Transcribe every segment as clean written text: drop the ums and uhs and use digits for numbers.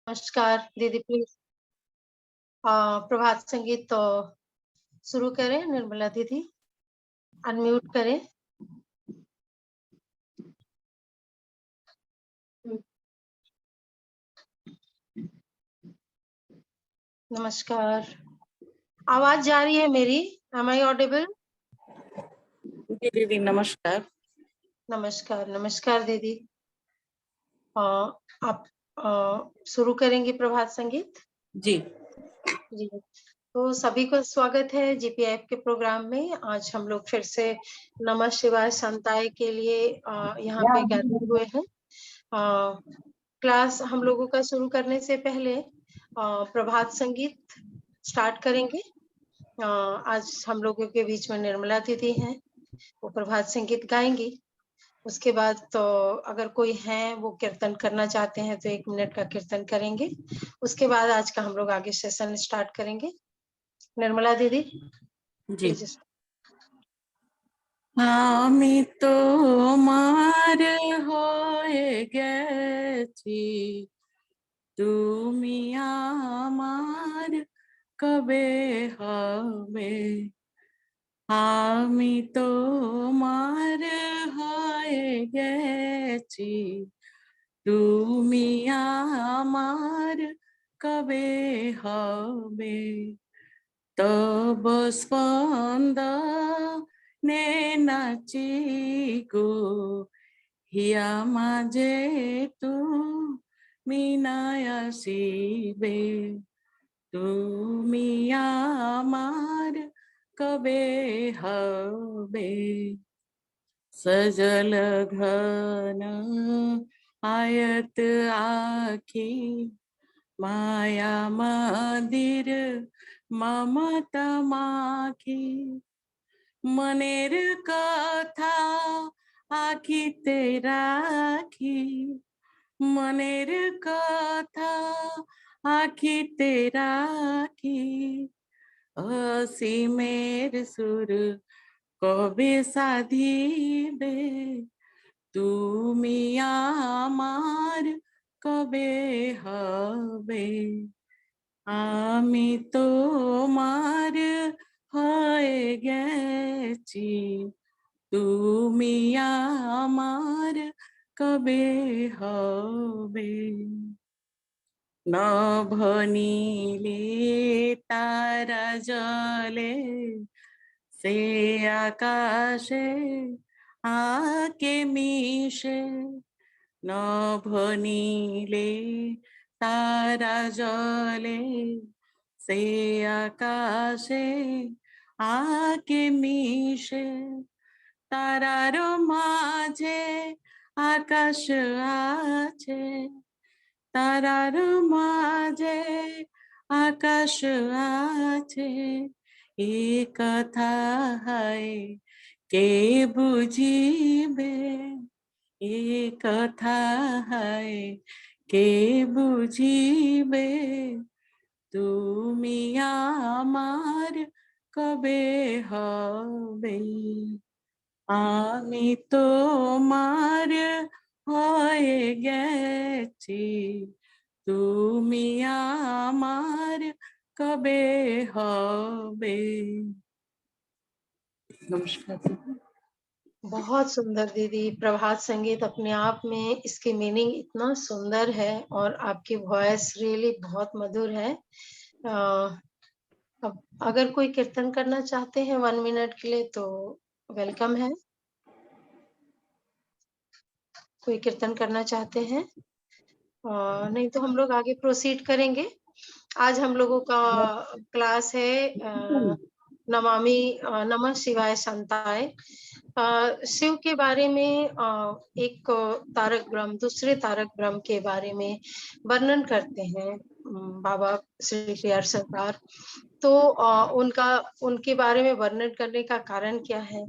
नमस्कार दीदी, प्लीज प्रभात संगीत तो शुरू करें। निर्मला दीदी अनम्यूट करें। नमस्कार, आवाज जा रही है मेरी? M I audible? जी दीदी नमस्कार। नमस्कार नमस्कार दीदी। आप शुरू करेंगे प्रभात संगीत? जी जी, तो सभी को स्वागत है जीपीएफ के प्रोग्राम में। आज हम लोग फिर से नमः शिवाय संताय के लिए यहाँ पे गैदर हुए हैं। क्लास हम लोगों का शुरू करने से पहले प्रभात संगीत स्टार्ट करेंगे। आज हम लोगों के बीच में निर्मला दीदी हैं, वो प्रभात संगीत गाएंगी। उसके बाद तो अगर कोई है वो कीर्तन करना चाहते हैं तो 1 मिनट का कीर्तन करेंगे। उसके बाद आज का हम लोग आगे सेशन स्टार्ट करेंगे। निर्मला दीदी जी। प्लीज। আমি তোমার হয়ে গেছি, তুমি আমার কবে হবে। আমি তোমার হয়ে গেছি, তুমি আমার কবে হবে। তব স্পন্দনে নাচি গো, হিয়া মাঝে তুমি নাই আসিবে। তুমি আমার কবে হবে। সজল ঘন আয়ত আখি, মায়া মন্দির মমতা মাখি। মনের কথা আখিতে রাখি, মনের কথা আখিতে রাখি। অসীমের সুর কবে সাধিবে, তুমি আমার কবে হবে। আমি তোমার হয়ে গেছি, তুমি আমার কবে হবে। নভ নীলে তারা জলে, সে আকাশে আকে মিশে। নভ নীলে তারা জলে, সে আকাশে আকে মিশে। তারার মাঝে আকাশ আছে, তারার মাঝে আকাশ আছে। এ কথা হায় কে বুঝিবে, এ কথা হায় কে বুঝিবে। তুমি আমার কবে হবে। আমি তোমার হয়ে গেছি, তুমি আমার কবে হবে। नमस्कार। बहुत सुंदर दीदी। प्रभात संगीत अपने आप में इसकी मीनिंग इतना सुंदर है और आपकी वॉइस रियली बहुत मधुर है। अब अगर कोई कीर्तन करना चाहते हैं 1 मिनट के लिए तो वेलकम है। कोई कीर्तन करना चाहते हैं? नहीं तो हम लोग आगे प्रोसीड करेंगे। आज हम लोगों का क्लास है नमामि नमः शिवाय संताय। शिव के बारे में एक तारक ब्रह्म, दूसरे तारक ब्रह्म के बारे में वर्णन करते हैं बाबा श्री प्रियर सरकार। तो उनके बारे में वर्णन करने का कारण क्या है,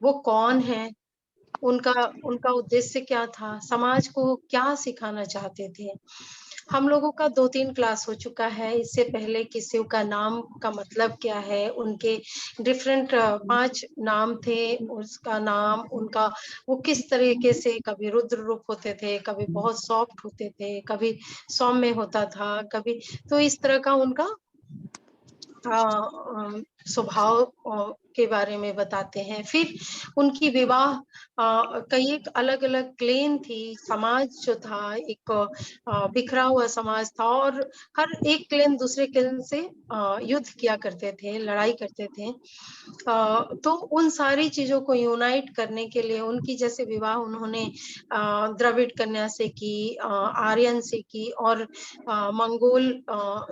वो कौन है, उनका उनका उद्देश्य क्या था, समाज को क्या सिखाना चाहते थे। हम लोगों का 2-3 क्लास हो चुका है। इससे पहले कि शिव का नाम का मतलब क्या है, उनके डिफरेंट 5 नाम थे, उसका नाम, उनका वो किस तरीके से कभी रुद्र रूप होते थे, कभी बहुत सॉफ्ट होते थे, कभी सौम्य होता था, कभी तो इस तरह का उनका स्वभाव के बारे में बताते हैं। फिर उनकी विवाह कई एक अलग-अलग क्लेन थी, समाज जो था एक बिखरा हुआ समाज था और हर एक क्लेन दूसरे क्लेन से युद्ध किया करते थे, लड़ाई करते थे। तो उन सारी चीज़ों को यूनाइट करने के लिए उनकी जैसे विवाह उन्होंने द्रविड़ कन्या से की, आर्यन से की और मंगोल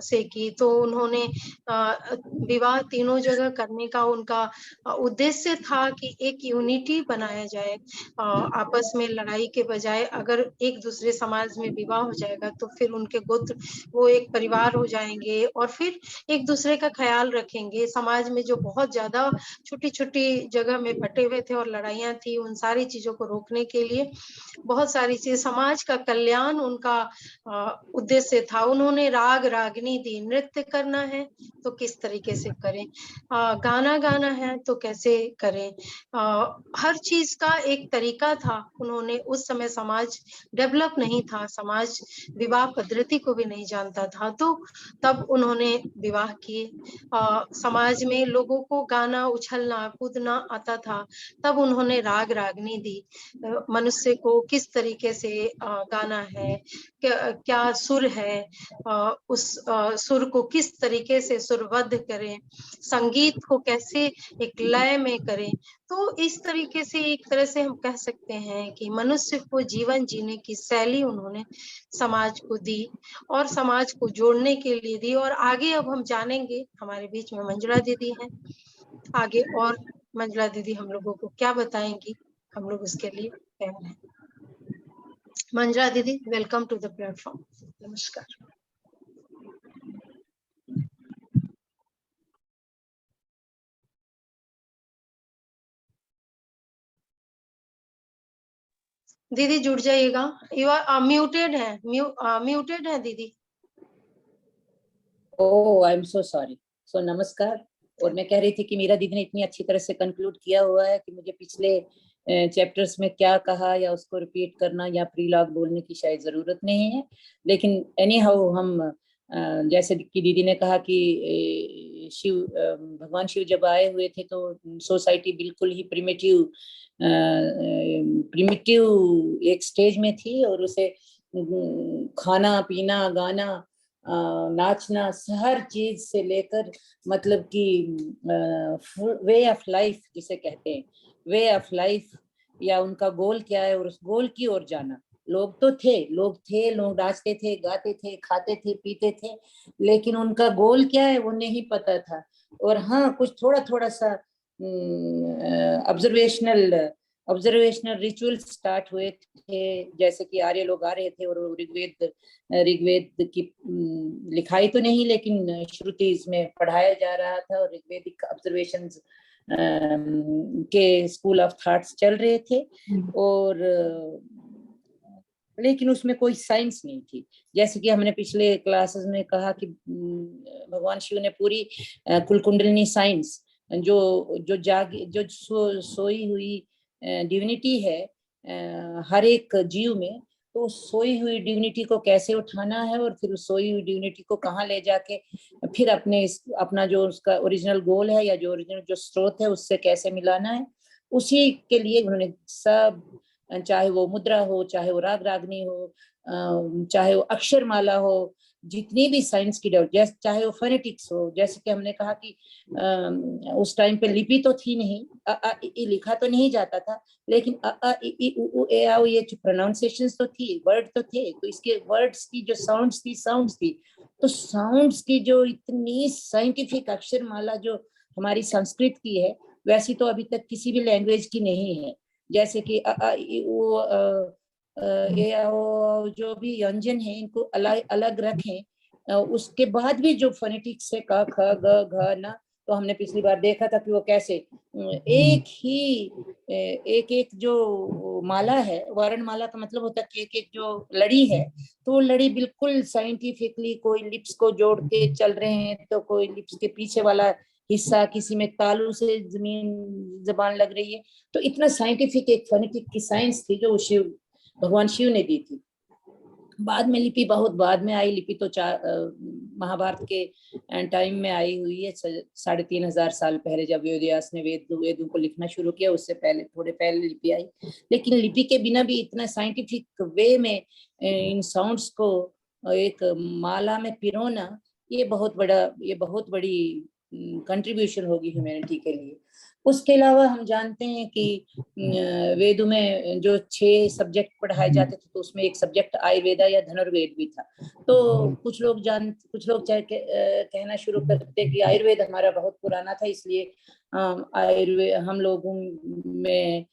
से की। तो उन्होंने विवाह तीनों जगह करने का उनका उद्देश्य था कि एक यूनिटी बनाया जाए। आपस में लड़ाई के बजाय अगर एक दूसरे समाज में विवाह हो जाएगा तो फिर उनके गोत्र वो एक परिवार हो जाएँगे और फिर एक दूसरे का ख़्याल रखेंगे। समाज में जो बहुत ज़्यादा छोटी-छोटी जगह में बँटे हुए थे और लड़ाइयाँ थी, उन सारी चीज़ों को रोकने के लिए बहुत सारी चीज़ समाज का कल्याण उनका उद्देश्य था। उन्होंने राग रागिनी दी, नृत्य करना है तो किस तरीके से करें, गाना गाना है तो कैसे करें। हर चीज़ का एक तरीका था। उन्होंने उस समय समाज डेवलप नहीं था, समाज विवाह पद्धति को भी नहीं जानता था, तो तब उन्होंने विवाह किए। समाज में लोगों को गाना, उछलना, कूदना आता था, तब उन्होंने राग रागिनी दी। मनुष्य को किस तरीके से गाना है, क्या सुर है, उस सुर को किस तरीके से सुरबद्ध करें, संगीत को कैसे एक लय में करें। तो इस तरीके से एक तरह से हम कह सकते हैं कि मनुष्य को जीवन जीने की शैली उन्होंने समाज को दी और समाज को जोड़ने के लिए दी और आगे अब हम जानेंगे, हमारे बीच में मंजुला दीदी हैं। आगे और मंजुला दीदी हम लोगों को क्या बताएँगी, हम लोग उसके लिए तैयार हैं। मंजुला दीदी, वेलकम टू द प्लेटफॉर्म। नमस्कार। दीदी जुड़ जाइएगा। यू आर म्यूटेड है, म्यूटेड है दीदी। ओह आई एम सो सॉरी। सो नमस्कार। और मैं कह रही थी कि मीरा दीदी ने इतनी अच्छी तरह से कंक्लूड किया हुआ है कि मुझे पिछले चैप्टर्स में क्या कहा या उसको रिपीट करना या प्रीलॉग बोलने की शायद जरूरत नहीं है। लेकिन एनी हाउ हम जैसे कि दीदी ने कहा कि शिव भगवान शिव जब आए हुए थे तो सोसाइटी बिल्कुल ही प्रिमिटिव एक स्टेज में थी और उसे खाना पीना गाना नाचना हर चीज से लेकर मतलब कि वे ऑफ लाइफ जिसे कहते हैं, वे ऑफ लाइफ या उनका गोल क्या है और उस गोल की ओर जाना। लोग तो थे, लोग नाचते थे, गाते थे, खाते थे, पीते थे, लेकिन उनका गोल क्या है वो नहीं पता था। और हाँ, कुछ थोड़ा थोड़ा सा ऑब्जर्वेशनल रिचुअल स्टार्ट हुए थे, जैसे कि आर्य लोग आ रहे थे और ऋग्वेद की लिखाई तो नहीं लेकिन श्रुति इसमें पढ़ाया जा रहा था और ऋग्वेदिक ऑब्जर्वेशंस के स्कूल ऑफ थॉट्स चल रहे थे और लेकिन उसमें कोई साइंस नहीं थी। जैसे कि हमने पिछले क्लासेस में कहा कि भगवान शिव ने पूरी कुलकुंडलिनी साइंस जो सोई हुई डिविनिटी है हर एक जीव में, तो सोई हुई डिविनिटी को कैसे उठाना है और फिर उस सोई हुई डिविनिटी को कहाँ ले जाके फिर अपना जो उसका ओरिजिनल गोल है या जो ओरिजिनल जो स्रोत है उससे कैसे मिलाना है, उसी के लिए उन्होंने सब, चाहे वो मुद्रा हो, चाहे वो राग रागनी हो, चाहे वो अक्षर माला हो, जितनी भी साइंस की डेवलप, चाहे वो फोनेटिक्स हो, जैसे कि हमने कहा कि उस टाइम पे लिपि तो थी नहीं, अ आ इ ई लिखा तो नहीं जाता था, लेकिन अ आ इ ई उ ऊ ए आ ये प्रोनाउंसिएशंस तो थी, वर्ड तो थे, तो इसके वर्ड्स की जो साउंड्स थी, तो साउंड्स की जो इतनी साइंटिफिक अक्षर माला जो हमारी संस्कृत की है, वैसी तो अभी तक किसी भी लैंग्वेज की नहीं है। जैसे कि अ आ इ उ जो भी व्यंजन है इनको अलग अलग रखें, उसके बाद भी जो फोनेटिक्स है क ख ग घ न, तो हमने पिछली बार देखा था कि वो कैसे एक ही एक जो माला है, वर्णमाला का मतलब होता है कि एक एक जो लड़ी है, तो वो लड़ी बिल्कुल साइंटिफिकली कोई लिप्स को जोड़ के चल रहे हैं, तो कोई लिप्स के पीछे वाला हिस्सा, किसी में तालू से जबान लग रही है। तो इतना साइंटिफिक एक फोनेटिक की साइंस थी जो भगवान शिव ने दी थी। बाद में लिपि बहुत बाद में आई, लिपि तो महाभारत के टाइम में आई हुई है, 3500 साल पहले जब वेदव्यास ने वेदों को लिखना शुरू किया, उससे पहले थोड़े पहले लिपि आई। लेकिन लिपि के बिना भी इतना साइंटिफिक वे में इन साउंड्स को एक माला में पिरोना, ये बहुत बड़ी कंट्रीब्यूशन होगी ह्यूमैनिटी के लिए। उसके अलावा हम जानते हैं कि वेदों में जो 6 सब्जेक्ट पढ़ाए जाते थे, तो उसमें एक सब्जेक्ट आयुर्वेदा या धनुर्वेद भी था। तो कुछ लोग कहना शुरू करते कि आयुर्वेद हमारा बहुत पुराना था, इसलिए आयुर्वेद हम लोगों में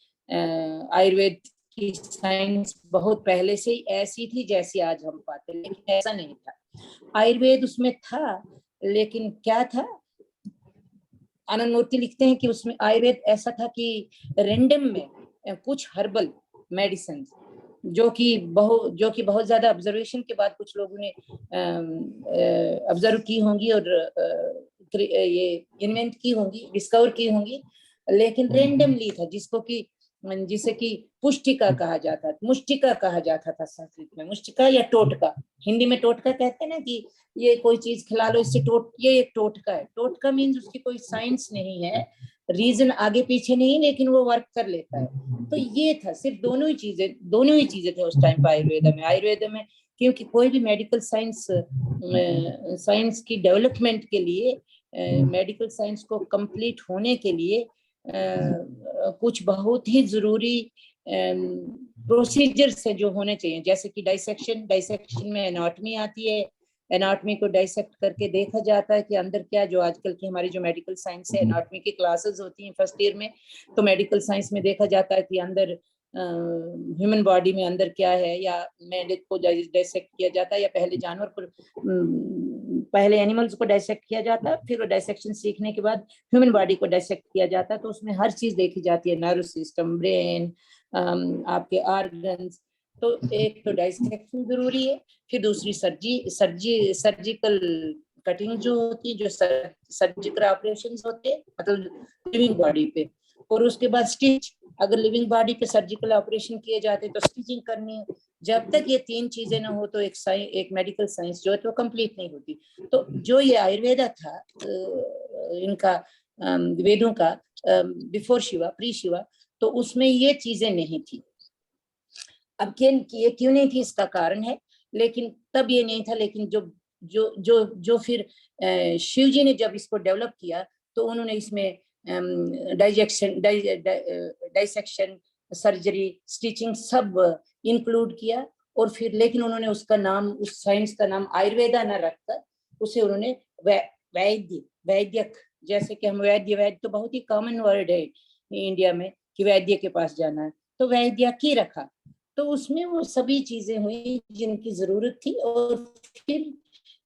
आयुर्वेद की साइंस बहुत पहले से ही ऐसी थी जैसी आज हम पाते हैं, लेकिन ऐसा नहीं था। आयुर्वेद उसमें था, लेकिन क्या था, आनंद मूर्ति लिखते हैं कि उसमें आयुर्वेद ऐसा था कि रैंडम में कुछ हर्बल मेडिसिन जो कि बहुत ज्यादा ऑब्जर्वेशन के बाद कुछ लोगों ने ऑब्जर्व की होंगी और ये इन्वेंट की होंगी, डिस्कवर की होंगी, लेकिन रैंडमली था, जिसे कि पुष्टिका कहा जाता, मुष्टिका कहा जाता था संस्कृत में, मुष्टिका या टोटका, हिंदी में टोटका कहते हैं ना, कि ये कोई चीज खिला लो इससे ये एक टोटका है। टोटका मीन्स उसकी कोई साइंस नहीं है, रीजन आगे पीछे नहीं, लेकिन वो वर्क कर लेता है। तो ये था, सिर्फ दोनों ही चीजें थे उस टाइम पर आयुर्वेद में, क्योंकि कोई भी मेडिकल साइंस की डेवलपमेंट के लिए, मेडिकल साइंस को कंप्लीट होने के लिए कुछ बहुत ही जरूरी प्रोसीजर्स है जो होने चाहिए, जैसे कि डाइसेक्शन में एनाटॉमी आती है, एनाटॉमी को डाइसेक्ट करके देखा जाता है कि अंदर क्या, जो आजकल की हमारी जो मेडिकल साइंस है, एनाटॉमी की क्लासेस होती हैं फर्स्ट ईयर में, तो मेडिकल साइंस में देखा जाता है कि अंदर ह्यूमन बॉडी में अंदर क्या है, या मेडिक को डाइसेक्ट किया जाता है, या पहले जानवर को, पहले एनिमल्स को डाइसेक्ट किया जाता है, फिर वो डाइसेक्शन सीखने के बाद ह्यूमन बॉडी को डाइसेक्ट किया जाता है। तो उसमें हर चीज देखी जाती है, नर्व सिस्टम, ब्रेन, आपके ऑर्गन्स। तो एक तो डाइसेक्शन जरूरी है, फिर दूसरी सर्जिकल कटिंग जो होती है, जो सर्जिकल ऑपरेशंस होते हैं, मतलब लिविंग बॉडी पे, और उसके बाद स्टिच, अगर लिविंग बॉडी पे सर्जिकल ऑपरेशन किए जाते हैं तो स्टिचिंग करनी है। जब तक ये 3 चीजें ना हो तो एक मेडिकल साइंस जो है तो कंप्लीट नहीं होती। तो जो ये आयुर्वेदा था इनका, वेदों का, बिफोर शिवा, प्री शिवा, तो उसमें ये चीजें नहीं थी। अब ये क्यों नहीं थी, इसका कारण है, लेकिन तब ये नहीं था। लेकिन जो फिर शिव जी ने जब इसको डेवलप किया, तो उन्होंने इसमें डाइसेक्शन, सर्जरी, स्टिचिंग सब इंक्लूड किया, और फिर लेकिन उन्होंने उसका नाम, उस साइंस का नाम आयुर्वेदा न रखकर उसे उन्होंने वैद्यक, जैसे कि हम वैद्य तो बहुत ही कॉमन वर्ड है इंडिया में कि वैद्य के पास जाना है, तो वैद्यक ही रखा। तो उसमें वो सभी चीजें हुई जिनकी जरूरत थी, और फिर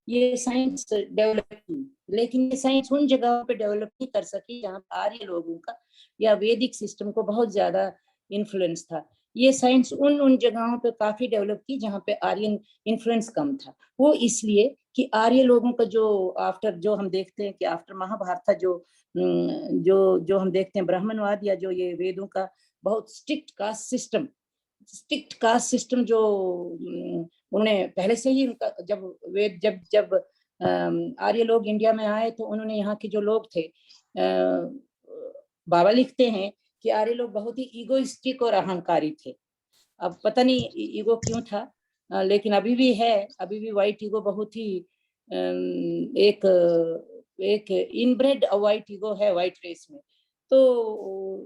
ये साइंस डेवलप की। लेकिन ये साइंस उन जगहों पे डेवलप नहीं कर सकी जहाँ आर्य लोगों का या वैदिक सिस्टम को बहुत ज्यादा इन्फ्लुएंस था। ये साइंस उन जगहों पे काफी डेवलप की जहाँ पे आर्यन इन्फ्लुएंस कम था। वो इसलिए कि आर्य लोगों का जो हम देखते हैं कि आफ्टर महाभारत था, जो हम देखते हैं ब्राह्मणवाद, या जो ये वेदों का बहुत स्ट्रिक्ट कास्ट सिस्टम जो उन्होंने पहले से ही, जब आर्य लोग इंडिया में आए, तो उन्होंने यहाँ के जो लोग थे, बाबा लिखते हैं कि आर्य लोग बहुत ही ईगोइस्टिक और अहंकारी थे। अब पता नहीं ईगो क्यों था, लेकिन अभी भी वाइट ईगो बहुत ही एक इनब्रेड वाइट ईगो है वाइट रेस में। तो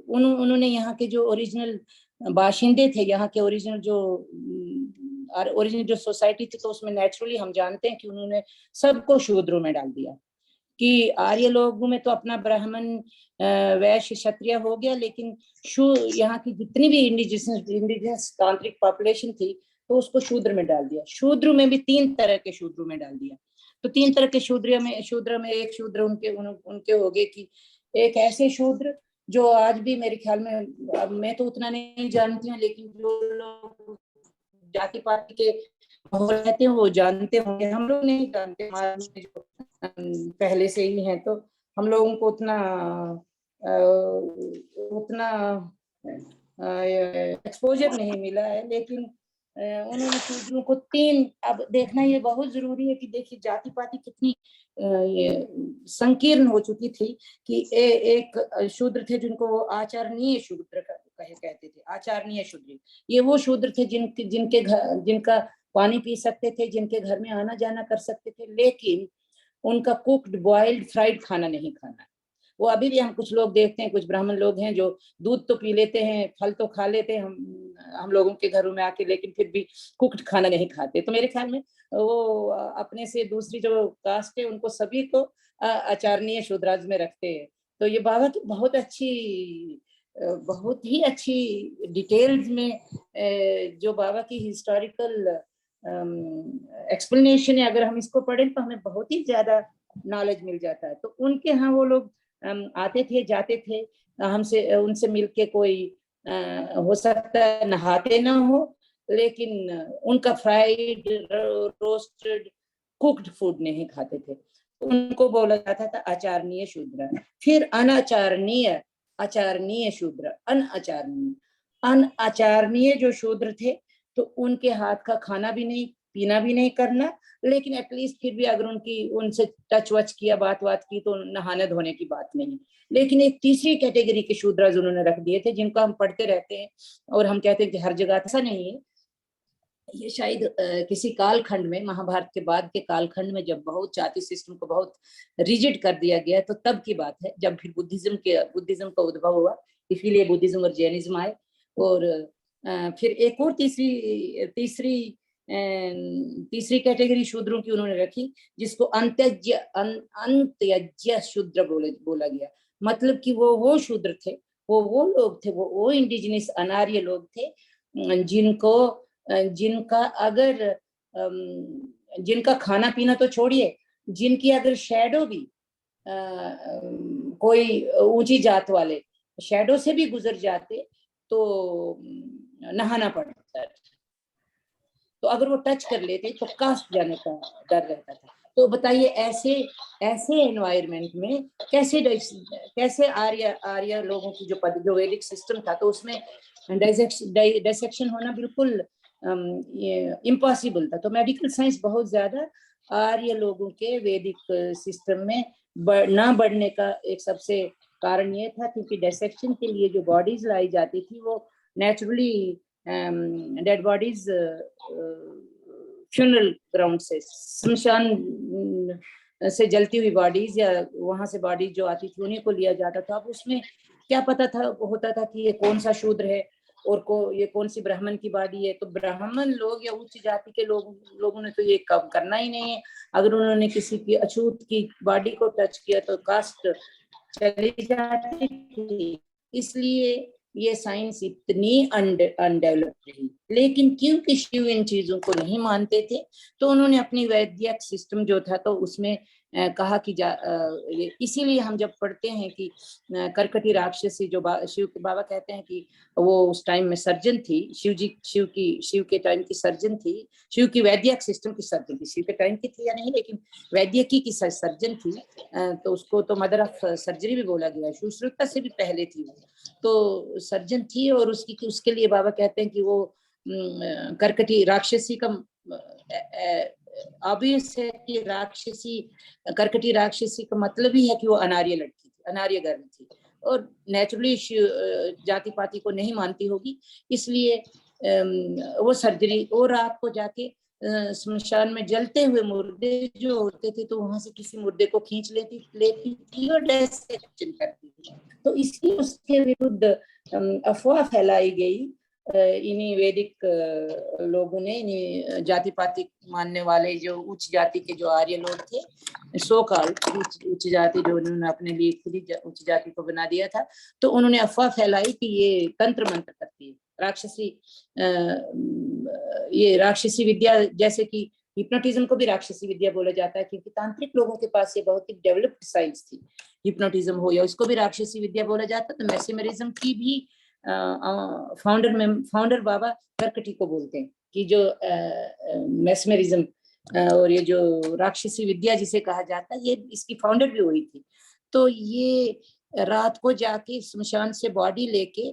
उन्होंने यहाँ के जो ओरिजिनल बाशिंदे थे, यहाँ के ओरिजिनल जो सोसाइटी थी, तो उसमें नेचुरली हम जानते हैं कि उन्होंने सबको शूद्रों में डाल दिया। कि आर्य लोगों में तो अपना ब्राह्मण, वैश्य, क्षत्रिय हो गया, लेकिन यहाँ की जितनी भी इंडिजिनस तांत्रिक पॉपुलेशन थी, तो उसको शूद्र में डाल दिया। शूद्र में भी 3 तरह के शूद्रों में डाल दिया। तो 3 तरह के शूद्र में एक शूद्र उनके हो गए कि एक ऐसे शूद्र जो आज भी मेरे ख्याल में, अब मैं तो उतना नहीं जानती हूँ, लेकिन जो लोग जाति पाति के माहौल रहते हैं वो जानते होंगे, हम लोग नहीं जानते, हमारे जो पहले से ही हैं, तो हम लोगों को उतना एक्सपोजर नहीं मिला है। लेकिन उन्होंने शूद्रों को 3, अब देखना ये बहुत जरूरी है कि देखिए जाति पाति कितनी संकीर्ण हो चुकी थी कि एक शूद्र थे जिनको वो आचरणीय शूद्र कहते थे। आचरणीय शूद्र ये वो शूद्र थे जिनका पानी पी सकते थे, जिनके घर में आना जाना कर सकते थे, लेकिन उनका कुक्ड बॉइल्ड फ्राइड खाना नहीं खाना। वो अभी भी हम कुछ लोग देखते हैं, कुछ ब्राह्मण लोग हैं जो दूध तो पी लेते हैं, फल तो खा लेते हैं हम लोगों के घरों में आके, लेकिन फिर भी कुक्ड खाना नहीं खाते। तो मेरे ख्याल में वो अपने से दूसरी जो कास्ट है उनको सभी को आचरणीय शूद्राज में रखते हैं। तो ये बाबा की बहुत ही अच्छी डिटेल्स में जो बाबा की हिस्टोरिकल एक्सप्लेनेशन है, अगर हम इसको पढ़ें तो हमें बहुत ही ज्यादा नॉलेज मिल जाता है। तो उनके यहाँ वो लोग आते थे, जाते थे, हमसे उनसे मिलके कोई हो सकता है नहाते ना हो, लेकिन उनका फ्राइड रोस्टेड कुक्ड फूड नहीं खाते थे। उनको बोला जाता था आचरणीय शूद्र। फिर अनाचरणीय, आचरणीय शूद्र, अनाचरणीय जो शूद्र थे तो उनके हाथ का खाना भी नहीं, पीना भी नहीं करना, लेकिन एटलीस्ट फिर भी अगर उनसे टच वच किया, बात की, तो नहाने धोने की बात नहीं। लेकिन एक तीसरी कैटेगरी के शूद्राज उन्होंने रख दिए थे जिनको हम पढ़ते रहते हैं और हम कहते हैं कि हर जगह ऐसा नहीं है। ये शायद किसी कालखंड में, महाभारत के बाद के कालखंड में, जब बहुत जाति सिस्टम को बहुत रिजिड कर दिया गया, तो तब की बात है जब फिर बुद्धिज्म का उद्भव हुआ। इसीलिए बुद्धिज्म और जैनिज्म आए। और फिर एक और तीसरी कैटेगरी शूद्रों की उन्होंने रखी, जिसको अंत्यज्य शूद्र बोला गया। मतलब कि वो शूद्र थे, वो लोग थे, वो इंडिजिनस अनार्य लोग थे जिनका खाना पीना तो छोड़िए, जिनकी अगर शैडो भी कोई ऊंची जात वाले शैडो से भी गुजर जाते तो नहाना पड़ता है। तो अगर वो टच कर लेते तो कास्ट जाने का डर रहता था। तो बताइए ऐसे एनवायरनमेंट में कैसे आर्य लोगों की जो वैदिक सिस्टम था, तो उसमें डाइसेक्शन होना बिल्कुल इम्पॉसिबल था। तो मेडिकल साइंस बहुत ज्यादा आर्य लोगों के वैदिक सिस्टम में ना बढ़ने का एक सबसे कारण ये था, क्योंकि डाइसेक्शन के लिए जो बॉडीज लाई जाती थी वो naturally dead bodies funeral ground से, शमशान से जलती हुई बॉडीज या वहां से बॉडीज जो आती थी उन्हीं को लिया जाता था। अब उसमें क्या पता होता था कि ये कौन सा शूद्र है और ये कौन सी ब्राह्मण की बॉडी है। तो ब्राह्मण लोग या उच्च जाति के लोगों ने तो ये कम करना ही नहीं है। अगर उन्होंने किसी की अछूत की बॉडी को टच किया तो कास्ट चली जाती थी। इसलिए ये साइंस इतनी अनडेवलप्ड रही। लेकिन क्योंकि शिव इन चीजों को नहीं मानते थे, तो उन्होंने अपनी वैदिक सिस्टम जो था तो उसमें कहा कि इसीलिए हम जब पढ़ते हैं कि कर्कटी राक्षसी जो शिव के बाबा कहते हैं कि वो उस टाइम में सर्जन थी, शिव के टाइम की सर्जन थी, शिव की वैदिक सिस्टम की सर्जन थी। शिव के टाइम की थी या नहीं, लेकिन वैद्यकी की सर्जन थी। तो उसको तो मदर ऑफ सर्जरी भी बोला गया, सुश्रुता से भी पहले थी वो, तो सर्जन थी। और उसके लिए बाबा कहते हैं कि वो कर्कटी राक्षसी का ऑब्वियस है कि कर्कटी राक्षसी का मतलब ही है कि वो अनार्य लड़की थी, अनार्य गर्ल थी, और नेचुरली जाति पाति को नहीं मानती होगी। इसलिए वो सर्जरी, और रात को जाके स्मशान में जलते हुए मुर्दे जो होते थे तो वहां से किसी मुर्दे को खींच लेती थी और डाइसेक्शन करती थी। तो इसलिए उसके विरुद्ध अफवाह फैलाई गई इन्हीं वैदिक लोगों ने, इन्हीं जाति पाति मानने वाले जो उच्च जाति के जो आर्य लोग थे, सो कॉल उच्च जाति जो उन्होंने अपने लिए खुद उच्च जाति को बना दिया था, तो उन्होंने अफवाह फैलाई कि ये तंत्र मंत्र करती है, राक्षसी ये राक्षसी विद्या, जैसे कि हिप्नोटिज्म को भी राक्षसी विद्या बोला जाता है, क्योंकि तांत्रिक लोगों के पास ये बहुत ही डेवलप्ड साइंस थी। हिप्नोटिज्म हो या उसको भी राक्षसी विद्या बोला जाता है। तो मैसेमरिज्म की भी फाउंडर बाबा करकटी को बोलते हैं कि जो मैसेमरिज्म और ये जो राक्षसी विद्या जिसे कहा जाता है, ये इसकी फाउंडर भी हुई थी। तो ये रात को जाके स्मशान से बॉडी लेके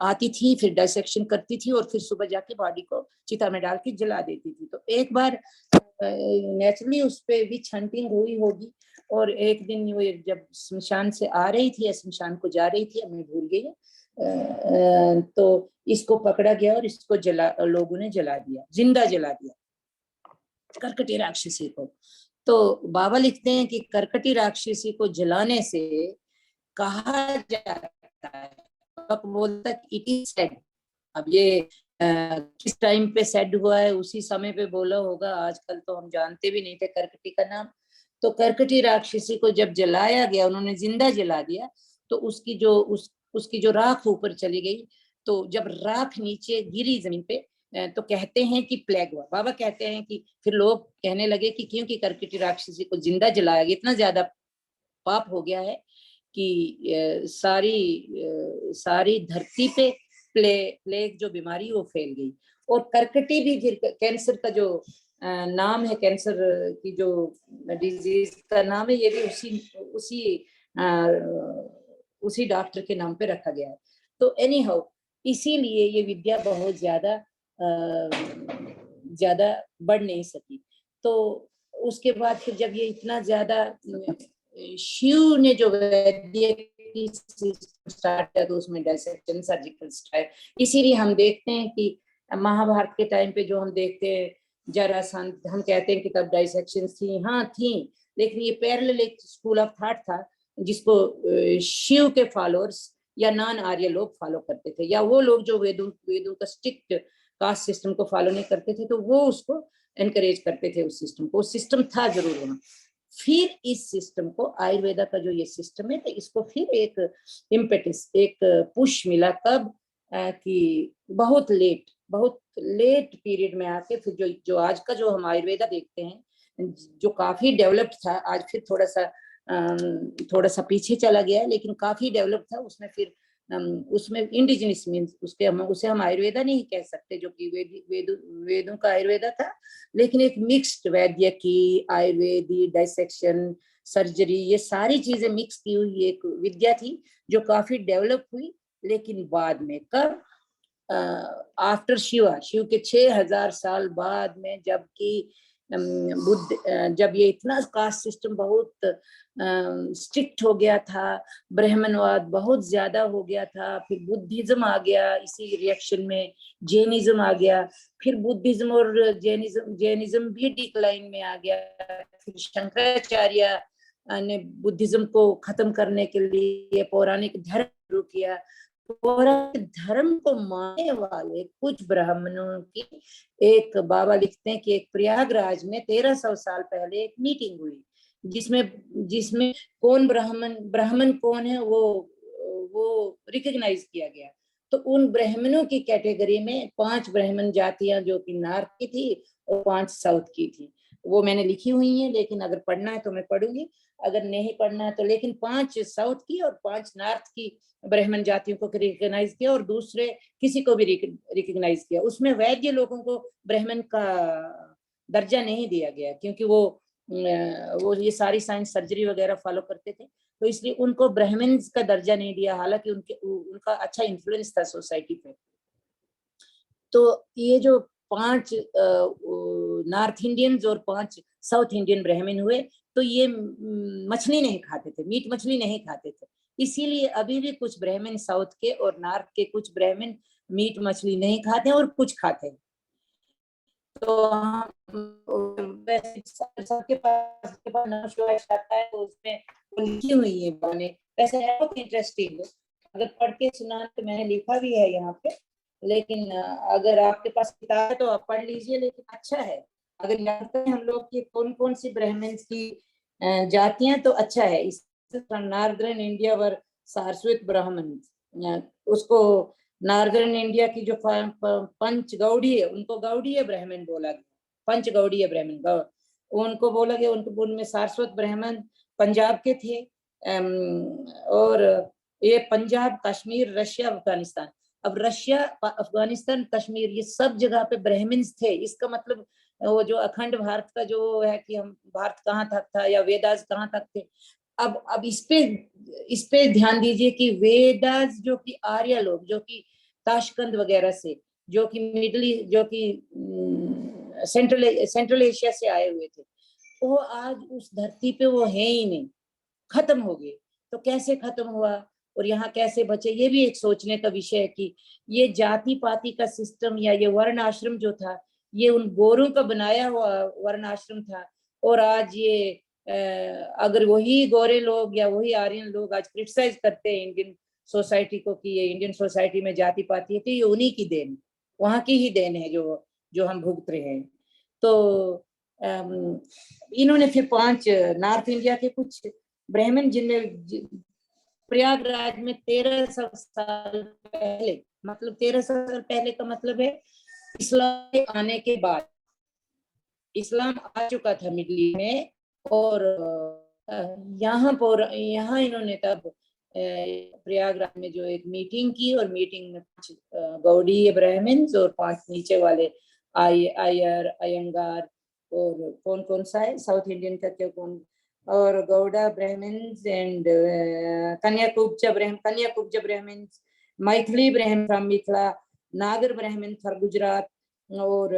आती थी, फिर डाइसेक्शन करती थी और फिर सुबह जाके बॉडी को चिता में डाल के जला देती थी। तो एक बार नेचुरली उस पे भी हंटिंग हुई होगी, और एक दिन वो जब स्मशान से आ रही थी या स्मशान को जा रही थी, मैं भूल गई, तो इसको पकड़ा गया और इसको लोगों ने जला दिया, जिंदा जला दिया करकटी राक्षसी को। तो बाबा लिखते हैं कि करकटी राक्षसी को जलाने से कहा जाता है, बोलता है इट इज सेड। अब ये किस टाइम पे सेड हुआ है, उसी समय पे बोला होगा, आजकल तो हम जानते भी नहीं थे करकटी का नाम। तो करकटी राक्षसी को जब जलाया गया, उन्होंने जिंदा जला दिया, तो उसकी जो राख ऊपर चली गई। तो जब राख नीचे गिरी जमीन पे, तो कहते हैं कि प्लेग हुआ। बाबा कहते हैं कि फिर लोग कहने लगे कि क्योंकि करकटी राक्षसी को जिंदा जलाया गया, इतना ज्यादा पाप हो गया है कि सारी धरती पे प्लेग जो बीमारी वो फैल गई। और करकटी भी फिर कैंसर का जो नाम है, कैंसर की जो डिजीज का नाम है, ये भी उसी डॉक्टर के नाम पे रखा गया है। तो एनी हाउ, इसीलिए ये विद्या बहुत ज्यादा बढ़ नहीं सकी। तो उसके बाद फिर जब ये इतना ज्यादा, शिव ने जो वैद्य स्टार्ट किया, तो उसमें डाइसेक्शन, सर्जिकल स्ट्राइक। इसीलिए हम देखते हैं कि महाभारत के टाइम पे जो हम देखते हैं, जरासंध, हम कहते हैं कि तब डाइसेक्शन थी, हाँ थी, लेकिन ये पैरेलल एक स्कूल ऑफ थॉट था जिसको शिव के फॉलोअर्स या नॉन आर्य लोग फॉलो करते थे, या वो लोग जो वेदों का स्ट्रिक्ट कास्ट सिस्टम को फॉलो नहीं करते थे, तो वो उसको एनकरेज करते थे, उस सिस्टम को। उस सिस्टम था जरूर वहाँ। फिर इस सिस्टम को, आयुर्वेदा का जो ये सिस्टम है, तो इसको फिर एक इम्पेटस, एक पुश मिला कब, कि बहुत लेट पीरियड में आके फिर जो आज का जो हम आयुर्वेदा देखते हैं, जो काफी डेवलप्ड था, आज फिर थोड़ा सा पीछे चला गया, लेकिन काफी डेवलप था। उसमें फिर उसमें इंडिजिनस मीन्स उसे हम आयुर्वेदा नहीं कह सकते, जो कि वेदों का आयुर्वेदा था, लेकिन एक मिक्स्ड वैद्य की, आयुर्वेदी, डाइसेक्शन, सर्जरी, ये सारी चीजें मिक्स की हुई एक विद्या थी जो काफी डेवलप हुई। लेकिन बाद में कब, आफ्टर शिव के 6000 साल बाद में, जबकि जब ये इतना कास्ट सिस्टम बहुत स्ट्रिक्ट हो गया था, ब्राह्मणवाद बहुत ज्यादा हो गया था, फिर बुद्धिज्म आ गया, इसी रिएक्शन में जैनिज्म आ गया, फिर बुद्धिज्म और जैनिज्म भी डिक्लाइन में आ गया, फिर शंकराचार्य ने बुद्धिज्म को खत्म करने के लिए पौराणिक धर्म शुरू किया। पौराणिक धर्म को मानने वाले कुछ ब्राह्मणों की, एक बाबा लिखते हैं कि एक प्रयागराज में 1300 साल पहले एक मीटिंग हुई, जिसमें कौन ब्राह्मण कौन है वो रिकॉग्नाइज किया गया। तो उन ब्राह्मणों की कैटेगरी में 5 ब्राह्मण जातियां जो कि नॉर्थ की थी और 5 साउथ की थी, वो मैंने लिखी हुई है, लेकिन अगर पढ़ना है तो मैं पढ़ूंगी, अगर नहीं पढ़ना है तो। लेकिन 5 साउथ की और 5 नॉर्थ की ब्राह्मण जातियों को रिकॉग्नाइज किया, और दूसरे किसी को भी रिकॉग्नाइज किया। उसमें वैद्य लोगों को ब्राह्मण का दर्जा नहीं दिया गया, क्योंकि वो ये सारी साइंस, सर्जरी वगैरह फॉलो करते थे, तो इसलिए उनको ब्राह्मण का दर्जा नहीं दिया, हालांकि उनका अच्छा इन्फ्लुएंस था सोसाइटी पे। तो ये जो 5 नॉर्थ इंडियंस और 5 साउथ इंडियन ब्राह्मण हुए, तो ये मछली नहीं खाते थे, मीट मछली नहीं खाते थे। इसीलिए अभी भी कुछ ब्राह्मण साउथ के और नॉर्थ के कुछ ब्राह्मण मीट मछली नहीं खाते और कुछ खाते हैं। तो सबके पास आता है, तो उसमें लिखी हुई है बने, वैसे है बहुत इंटरेस्टिंग। अगर पढ़ के सुना तो मैंने लिखा भी है यहाँ पे, लेकिन अगर आपके पास किताब है तो आप पढ़ लीजिए, लेकिन अच्छा है अगर जानते हैं हम लोग कि कौन कौन सी ब्राह्मण की जातियां, तो अच्छा है। नॉर्दर्न इंडिया वर सारस्वत ब्राह्मण, उसको नॉर्दर्न इंडिया की जो पंच गौड़ीय, उनको गौड़ीय ब्राह्मण बोला गया, पंच गौड़ीय ब्राह्मण उनको बोला गया। उनमें सारस्वत ब्राह्मण पंजाब के थे, और ये पंजाब, कश्मीर, रशिया, अफगानिस्तान। अब रशिया, अफगानिस्तान, कश्मीर, ये सब जगह पे ब्राह्मण्स थे। इसका मतलब वो जो अखंड भारत का जो है कि हम भारत कहाँ तक था या वेदास कहाँ तक थे। अब इस पे ध्यान दीजिए कि वेदास जो कि आर्य लोग, जो कि ताशकंद वगैरह से, जो कि जो कि सेंट्रल एशिया से आए हुए थे, वो आज उस धरती पे वो है ही नहीं, खत्म हो गए। तो कैसे खत्म हुआ और यहाँ कैसे बचे, ये भी एक सोचने का विषय है कि ये जाति पाति का सिस्टम या ये वर्ण आश्रम जो था, ये उन गोरों का बनाया हुआ वर्ण आश्रम था। और आज ये अगर वही गोरे लोग या वही आर्यन लोग आज क्रिटिसाइज करते हैं इंडियन सोसाइटी को कि ये इंडियन सोसाइटी में जाति पाति है, तो ये उन्हीं की देन, वहां की ही देन है जो हम भुगत रहे हैं। तो इन्होंने फिर 5 नॉर्थ इंडिया के कुछ ब्राह्मण, जिनमें प्रयागराज में 1300 साल पहले, मतलब 1300 साल पहले का मतलब है इस्लाम आने के बाद, इस्लाम आ चुका था मिडिल ईस्ट में। और यहाँ इन्होंने तब प्रयागराज में जो एक मीटिंग की, और मीटिंग में 5 गौड़ीय ब्राह्मण्स और 5 नीचे वाले आयर, अयंगार, और कौन कौन सा है साउथ इंडियन का क्या कौन, और Gauda Brahmins and Kanyakubja Brahmins, Maithili Brahmin from Mithila, Nagar Brahmin from Gujarat, और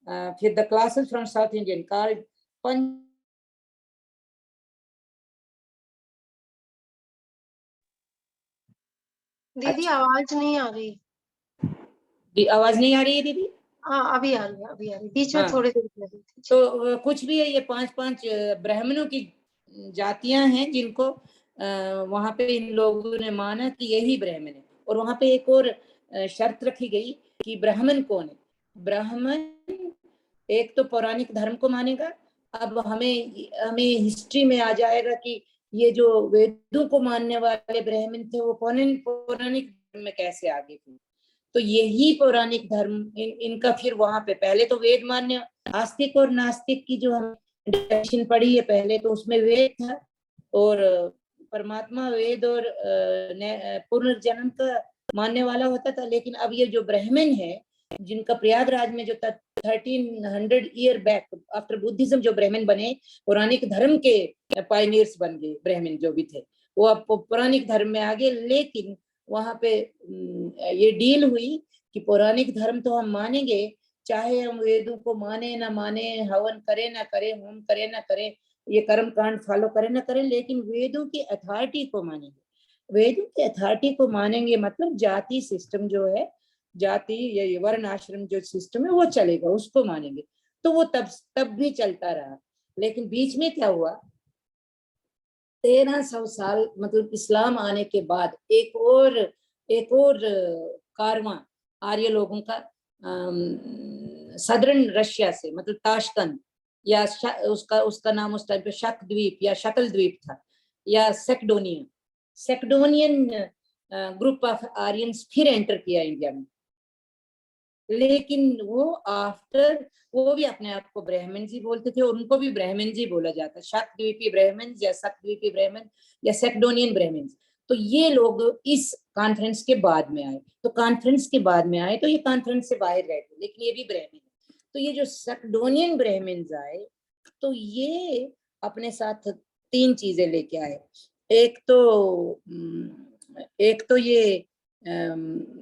फिर the classes from south Indian called दीदी आवाज नहीं आ रही। आवाज नहीं आ रही है दीदी? हाँ अभी आ रही है, अभी आ रही है, बीच में थोड़ी देर लगी थी। तो कुछ भी है, ये 5 ब्राह्मणों की जातियां हैं जिनको वहां पे इन लोगों ने माना कि यही ब्राह्मण है। और वहां पे एक और शर्त रखी गई कि ब्राह्मण कौन है। ब्राह्मण एक तो पौराणिक धर्म को मानेगा। अब हमें हिस्ट्री में आ जाएगा कि ये जो वेदों को मानने वाले ब्राह्मण थे वो पौराणिक धर्म में कैसे आगे थे। तो यही पौराणिक धर्म इनका फिर वहां पे, पहले तो वेद मान्य, आस्तिक और नास्तिक की जो हम डेफिनेशन पढ़ी है पहले, तो उसमें वेद था और परमात्मा वेद और पुनर्जन्म का मानने वाला होता था। लेकिन अब ये जो ब्राह्मण है, जिनका प्रयागराज में जो 1300 ईयर बैक आफ्टर बुद्धिज्म जो ब्राह्मण बने, पौराणिक धर्म के पायनियर्स बन गए ब्राह्मण जो भी थे, वो अब पौराणिक धर्म में आ गए। लेकिन वहां पे ये डील हुई कि पौराणिक धर्म तो हम मानेंगे, चाहे हम वेदों को माने ना माने, हवन करे ना करे, होम करे ना करे, ये कर्म कांड फॉलो करे ना करे, लेकिन वेदों की अथॉरिटी को मानेंगे। वेदों की अथॉरिटी को मानेंगे मतलब जाति सिस्टम जो है, जाति या वर्ण आश्रम जो सिस्टम है वो चलेगा, उसको मानेंगे। तो वो तब भी चलता रहा। लेकिन बीच में क्या हुआ, 1300 साल मतलब इस्लाम आने के बाद एक और कारवां आर्य लोगों का सदर्न रशिया से, मतलब ताशकंद या उसका नाम उस टाइम पे शक द्वीप या शकल द्वीप था, या सेक्डोनियन ग्रुप ऑफ आर्यंस फिर एंटर किया इंडिया में। लेकिन वो भी अपने आप को ब्राह्मण जी बोलते थे और उनको भी ब्राह्मण जी बोला जाता, शक्द्वीपी ब्राह्मण या शक्द्वीपी ब्राह्मण या सेक्डोनियन ब्राह्मण। तो ये लोग इस कॉन्फ्रेंस के बाद में आए, तो कॉन्फ्रेंस के बाद में आए तो ये कॉन्फ्रेंस से बाहर गए थे, लेकिन ये भी ब्राह्मण है। तो ये जो सेक्डोनियन ब्राह्मण आए, तो ये अपने साथ 3 चीजें लेके आए। एक तो ये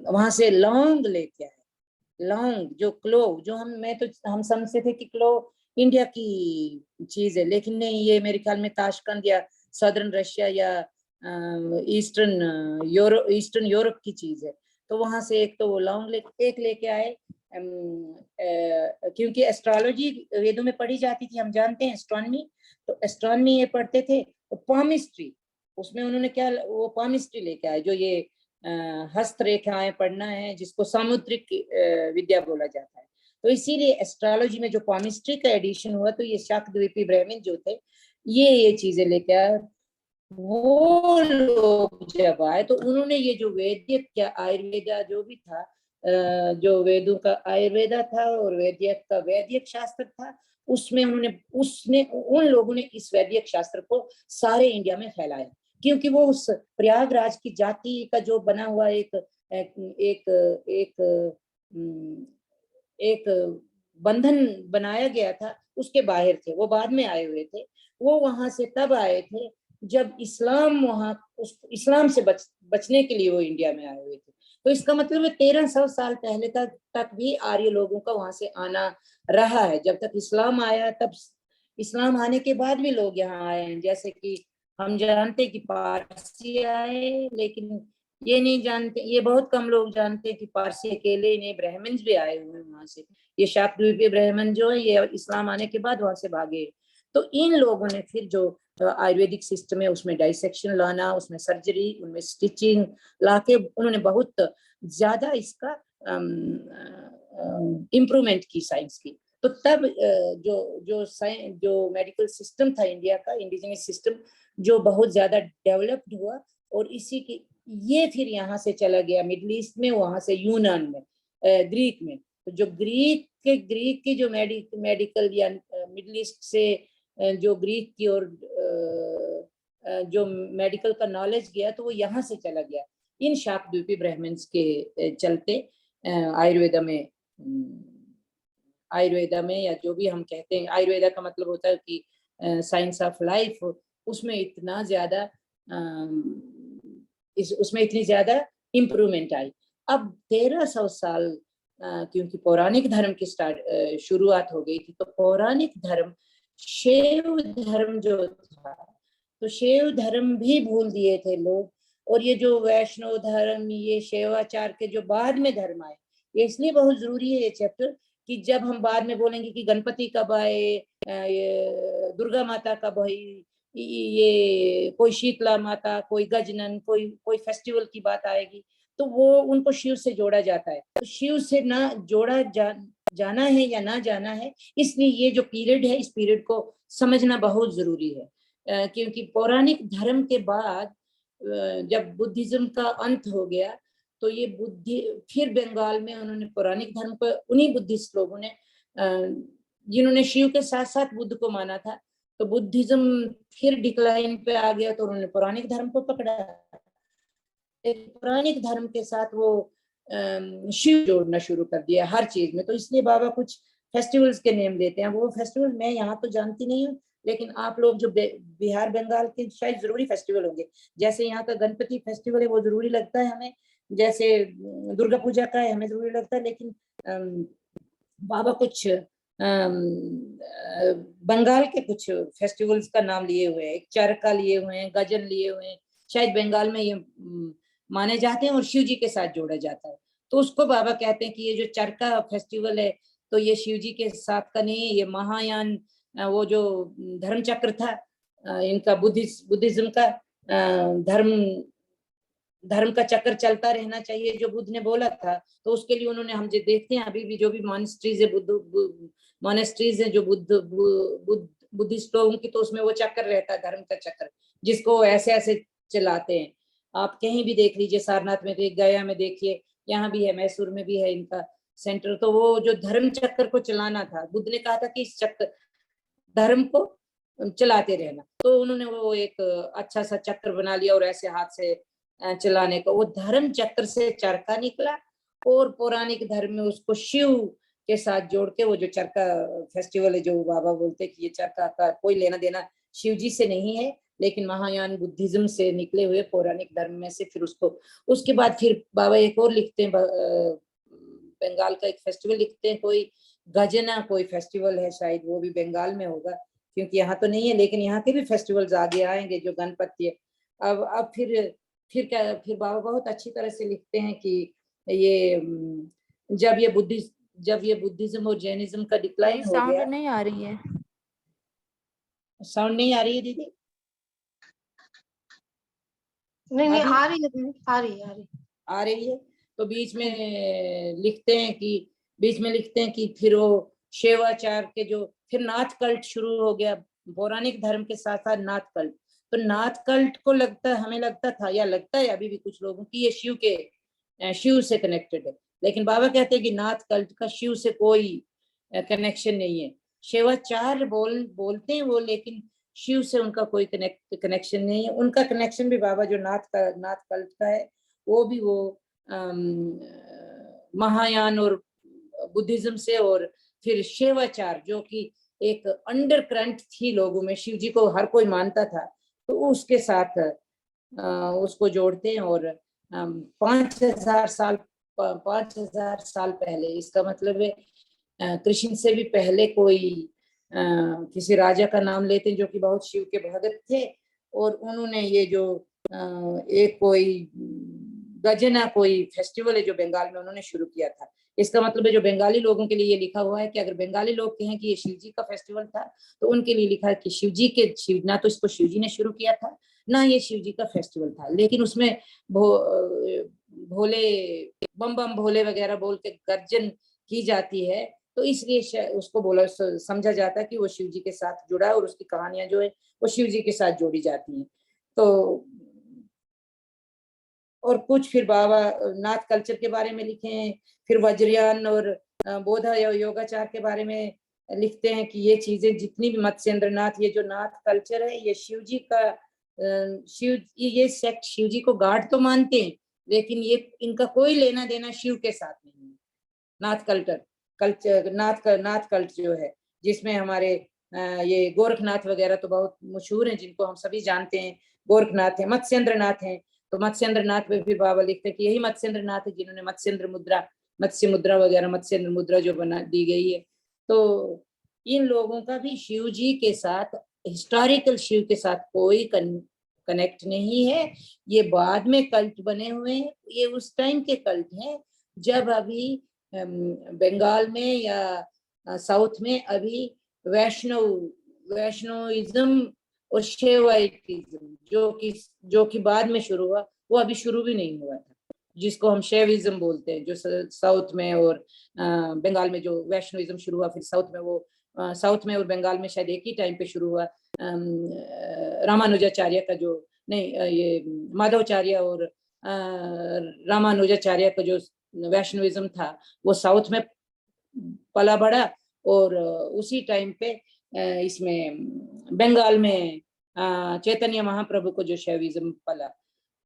वहां से लौंग लेके आए, लौंग जो क्लोव, जो हम समझते थे कि क्लोव इंडिया की चीज है, लेकिन नहीं, ये मेरे ख्याल में ताशकंद या सदर्न रशिया या ईस्टर्न यूरोप की चीज है। तो वहां से एक तो वो लौंग लेके आए, क्योंकि एस्ट्रोलॉजी वेदों में पढ़ी जाती थी, हम जानते हैं एस्ट्रोनॉमी, तो एस्ट्रोनॉमी ये पढ़ते थे। तो पामिस्ट्री, उसमें उन्होंने क्या, वो पामिस्ट्री लेके आए, जो ये हस्तरेखाएं पढ़ना है, जिसको सामुद्रिक विद्या बोला जाता है। तो इसीलिए एस्ट्रोलॉजी में जो पामिस्ट्री का एडिशन हुआ, तो ये शाकद्वीपी ब्राह्मण जो थे ये चीजें लेके आए। वो लोग जब आए तो उन्होंने ये जो वैदिक क्या आयुर्वेदा जो भी था, जो वेदों का आयुर्वेदा था और वैदिक का वैदिक शास्त्र था, उसमें उसने उन लोगों ने इस वैदिक शास्त्र को सारे इंडिया में फैलाया, क्योंकि वो उस प्रयागराज की जाति का जो बना हुआ एक एक एक एक बंधन बनाया गया था, उसके बाहर थे। वो बाद में आए हुए थे। वो वहां से तब आए थे जब इस्लाम वहां इस्लाम से बचने के लिए वो इंडिया में आए हुए थे। तो इसका मतलब 1300 साल पहले तक भी आर्य लोगों का वहां से आना रहा है। जब तक इस्लाम आया, तब इस्लाम आने के बाद भी लोग यहाँ आए हैं। जैसे कि हम जानते कि पारसी आए, लेकिन ये नहीं जानते, ये बहुत कम लोग जानते हैं कि पारसी अकेले नहीं, ब्राह्मण्स भी आए हुए हैं वहां से। ये शाकद्वीपीय ब्राह्मण जो है, ये इस्लाम आने के बाद वहां से भागे। तो इन लोगों ने फिर जो आयुर्वेदिक सिस्टम है उसमें डाइसेक्शन लाना, उसमें सर्जरी, उनमें स्टिचिंग लाके उन्होंने बहुत ज्यादा इसका इम्प्रूवमेंट की साइंस की। तो तब जो मेडिकल सिस्टम था इंडिया का, इंडिजिनस सिस्टम, जो बहुत ज्यादा डेवलप्ड हुआ। और इसी की ये फिर यहाँ से चला गया मिडिल ईस्ट में, वहां से यूनान में, ग्रीक में। तो जो ग्रीक की जो मेडिकल या मिडिल ईस्ट से जो ग्रीक की और जो मेडिकल का नॉलेज गया, तो वो यहाँ से चला गया इन शाकद्वीपी ब्राह्मण्स के चलते। आयुर्वेदा में या जो भी हम कहते हैं, आयुर्वेदा का मतलब होता है कि साइंस ऑफ लाइफ, उसमें इतना ज्यादा उसमें इतनी ज्यादा इम्प्रूवमेंट आई। अब 1300 साल क्योंकि पौराणिक धर्म की शुरुआत हो गई थी, तो पौराणिक धर्म शैव धर्म जो था, तो शैव धर्म भी भूल दिए थे लोग। और ये जो वैष्णव धर्म, ये शैवाचार के जो बाद में धर्म आए, ये इसलिए बहुत जरूरी है ये चैप्टर, कि जब हम बाद में बोलेंगे कि गणपति कब आए, ये दुर्गा माता कब आई, ये कोई शीतला माता, कोई गजनन, कोई फेस्टिवल की बात आएगी, तो वो उनको शिव से जोड़ा जाता है। तो शिव से ना जोड़ा जाना है या ना जाना है, इसलिए ये जो पीरियड है, इस पीरियड को समझना बहुत जरूरी है। क्योंकि पौराणिक धर्म के बाद जब बुद्धिज्म का अंत हो गया, तो ये फिर बंगाल में उन्होंने पौराणिक धर्म को, उन्हीं बुद्धिस्ट लोगों ने जिन्होंने शिव के साथ साथ बुद्ध को माना था, तो बुद्धिज्म फिर डिक्लाइन पे आ गया, तो उन्होंने पौराणिक धर्म को पकड़ा। पौराणिक धर्म के साथ वो शिव जोड़ना शुरू कर दिया हर चीज में। तो इसलिए बाबा कुछ फेस्टिवल्स के नेम देते हैं। वो फेस्टिवल मैं यहाँ तो जानती नहीं हूँ, लेकिन आप लोग जो बिहार बंगाल के शायद जरूरी फेस्टिवल होंगे। जैसे यहाँ का गणपति फेस्टिवल है, वो जरूरी लगता है हमें, जैसे दुर्गा पूजा का है, हमें जरूरी लगता है। लेकिन बाबा कुछ बंगाल के कुछ फेस्टिवल्स का नाम लिए हुए हैं, एक चरका लिए हुए हैं, गजन लिए हुए हैं, शायद बंगाल में ये माने जाते हैं और शिव जी के साथ जोड़ा जाता है। तो उसको बाबा कहते हैं कि ये जो चरका फेस्टिवल है, तो ये शिव जी के साथ का नहीं है, ये महायान वो जो धर्म चक्र था इनका, बुद्धिज्म का धर्म का चक्कर चलता रहना चाहिए, जो बुद्ध ने बोला था। तो उसके लिए उन्होंने, हम जो देखते हैं अभी भी जो भी मॉनेस्ट्रीज है, मॉनेस्ट्रीज है जो बुद्धिस्ट लोगों की, तो उसमें वो चक्कर रहता है, धर्म का चक्कर, जिसको ऐसे ऐसे चलाते हैं। आप कहीं भी देख लीजिए, सारनाथ में देख, गया में देखिए, यहाँ भी है, मैसूर में भी है इनका सेंटर। तो वो जो धर्म चक्कर को चलाना था, बुद्ध ने कहा था कि इस चक्कर धर्म को चलाते रहना, तो उन्होंने वो एक अच्छा सा चक्कर बना लिया और ऐसे हाथ से चलाने को, वो धर्म चक्र से चरखा निकला। और पौराणिक धर्म में उसको शिव के साथ जोड़ के वो जो चरखा फेस्टिवल है, जो बाबा बोलते हैं कि ये चरखा का कोई लेना देना शिव जी से नहीं है, लेकिन महायान बुद्धिज्म से निकले हुए पौराणिक धर्म में से। फिर उसके बाद फिर बाबा एक और लिखते हैं, बंगाल का एक फेस्टिवल लिखते हैं, कोई गजना कोई फेस्टिवल है, शायद वो भी बंगाल में होगा, क्योंकि यहाँ तो नहीं है, लेकिन यहाँ के भी फेस्टिवल्स आगे आएंगे, जो गणपति है। अब फिर बाबा बहुत अच्छी तरह से लिखते हैं कि ये जब ये बुद्धिज्म और जैनिज्म का डिक्लाइन हो गया। साउंड नहीं आ रही है। साउंड नहीं आ रही है दीदी? नहीं आ रही है दीदी, आ रही है। तो बीच में लिखते हैं कि फिर वो शैवाचार के जो फिर नाथ कल्ट शुरू हो गया, पौराणिक धर्म के साथ साथ नाथ कल्ट। तो नाथ कल्ट को हमें लगता था या लगता है अभी भी कुछ लोगों की ये शिव से कनेक्टेड है, लेकिन बाबा कहते हैं कि नाथ कल्ट का शिव से कोई कनेक्शन नहीं है। शिवाचार्य बोलते हैं वो, लेकिन शिव से उनका कोई कनेक्शन नहीं है। उनका कनेक्शन भी बाबा जो नाथ कल्ट का है वो भी महायान और बुद्धिज्म से, और फिर शिवाचार जो कि एक अंडर करंट थी लोगों में, शिव जी को हर कोई मानता था, तो उसके साथ उसको जोड़ते हैं। और 5000 साल पहले, इसका मतलब है कृष्ण से भी पहले कोई किसी राजा का नाम लेते हैं जो कि बहुत शिव के भगत थे, और उन्होंने ये जो एक कोई गजना कोई फेस्टिवल है जो बंगाल में उन्होंने शुरू किया था। इसका मतलब है जो बंगाली लोगों के लिए ये लिखा हुआ है कि अगर बंगाली लोग कहें कि ये शिव जी का फेस्टिवल था, तो उनके लिए लिखा है कि शिव ना तो इसको शिव जी ने शुरू किया था, ना ये शिव जी का फेस्टिवल था, लेकिन उसमें भोले बम बम भोले वगैरह बोल के गर्जन की जाती है, तो इसलिए उसको समझा जाता है कि वो शिव जी के साथ जुड़ा है, और उसकी कहानियां जो है वो शिव जी के साथ जोड़ी जाती हैं। तो और कुछ फिर बाबा नाथ कल्चर के बारे में लिखे हैं, फिर वज्रयान और बोध योगाचार के बारे में लिखते हैं कि ये चीजें जितनी भी मत्स्येंद्रनाथ, ये जो नाथ कल्चर है ये शिव जी का ये सेक्ट शिव जी को गॉड तो मानते हैं, लेकिन ये इनका कोई लेना देना शिव के साथ नहीं है। नाथ कल्ट जो है, जिसमें हमारे ये गोरखनाथ वगैरह तो बहुत मशहूर हैं, जिनको हम सभी जानते हैं। गोरखनाथ है, मत्स्येंद्रनाथ है, तो मत्स्येंद्रनाथ में फिर बाबा लिखते हैं कि यही मत्स्येंद्रनाथ है जिन्होंने मत्स्य मुद्रा वगैरह मत्स्येंद्र मुद्रा जो बना दी गई है। तो इन लोगों का भी शिव जी के साथ, हिस्टोरिकल शिव के साथ कोई कनेक्ट नहीं है। ये बाद में कल्ट बने हुए हैं, ये उस टाइम के कल्ट हैं जब अभी बंगाल में या साउथ में अभी वैष्णविज्म और शैवाइटिज्म जो कि बाद में शुरू हुआ, वो अभी शुरू भी नहीं हुआ था, जिसको हम शैविज्म बोलते हैं, जो साउथ में और बंगाल में जो वैष्णविज्म शुरू हुआ, फिर साउथ में और बंगाल में शायद एक ही टाइम पे शुरू हुआ। रामानुजाचार्य का जो ये माधवाचार्य और रामानुजाचार्य का जो वैष्णविज्म था वो साउथ में पला बड़ा, और उसी टाइम पे इसमें बंगाल में चैतन्य महाप्रभु को जो शैविज्म पला।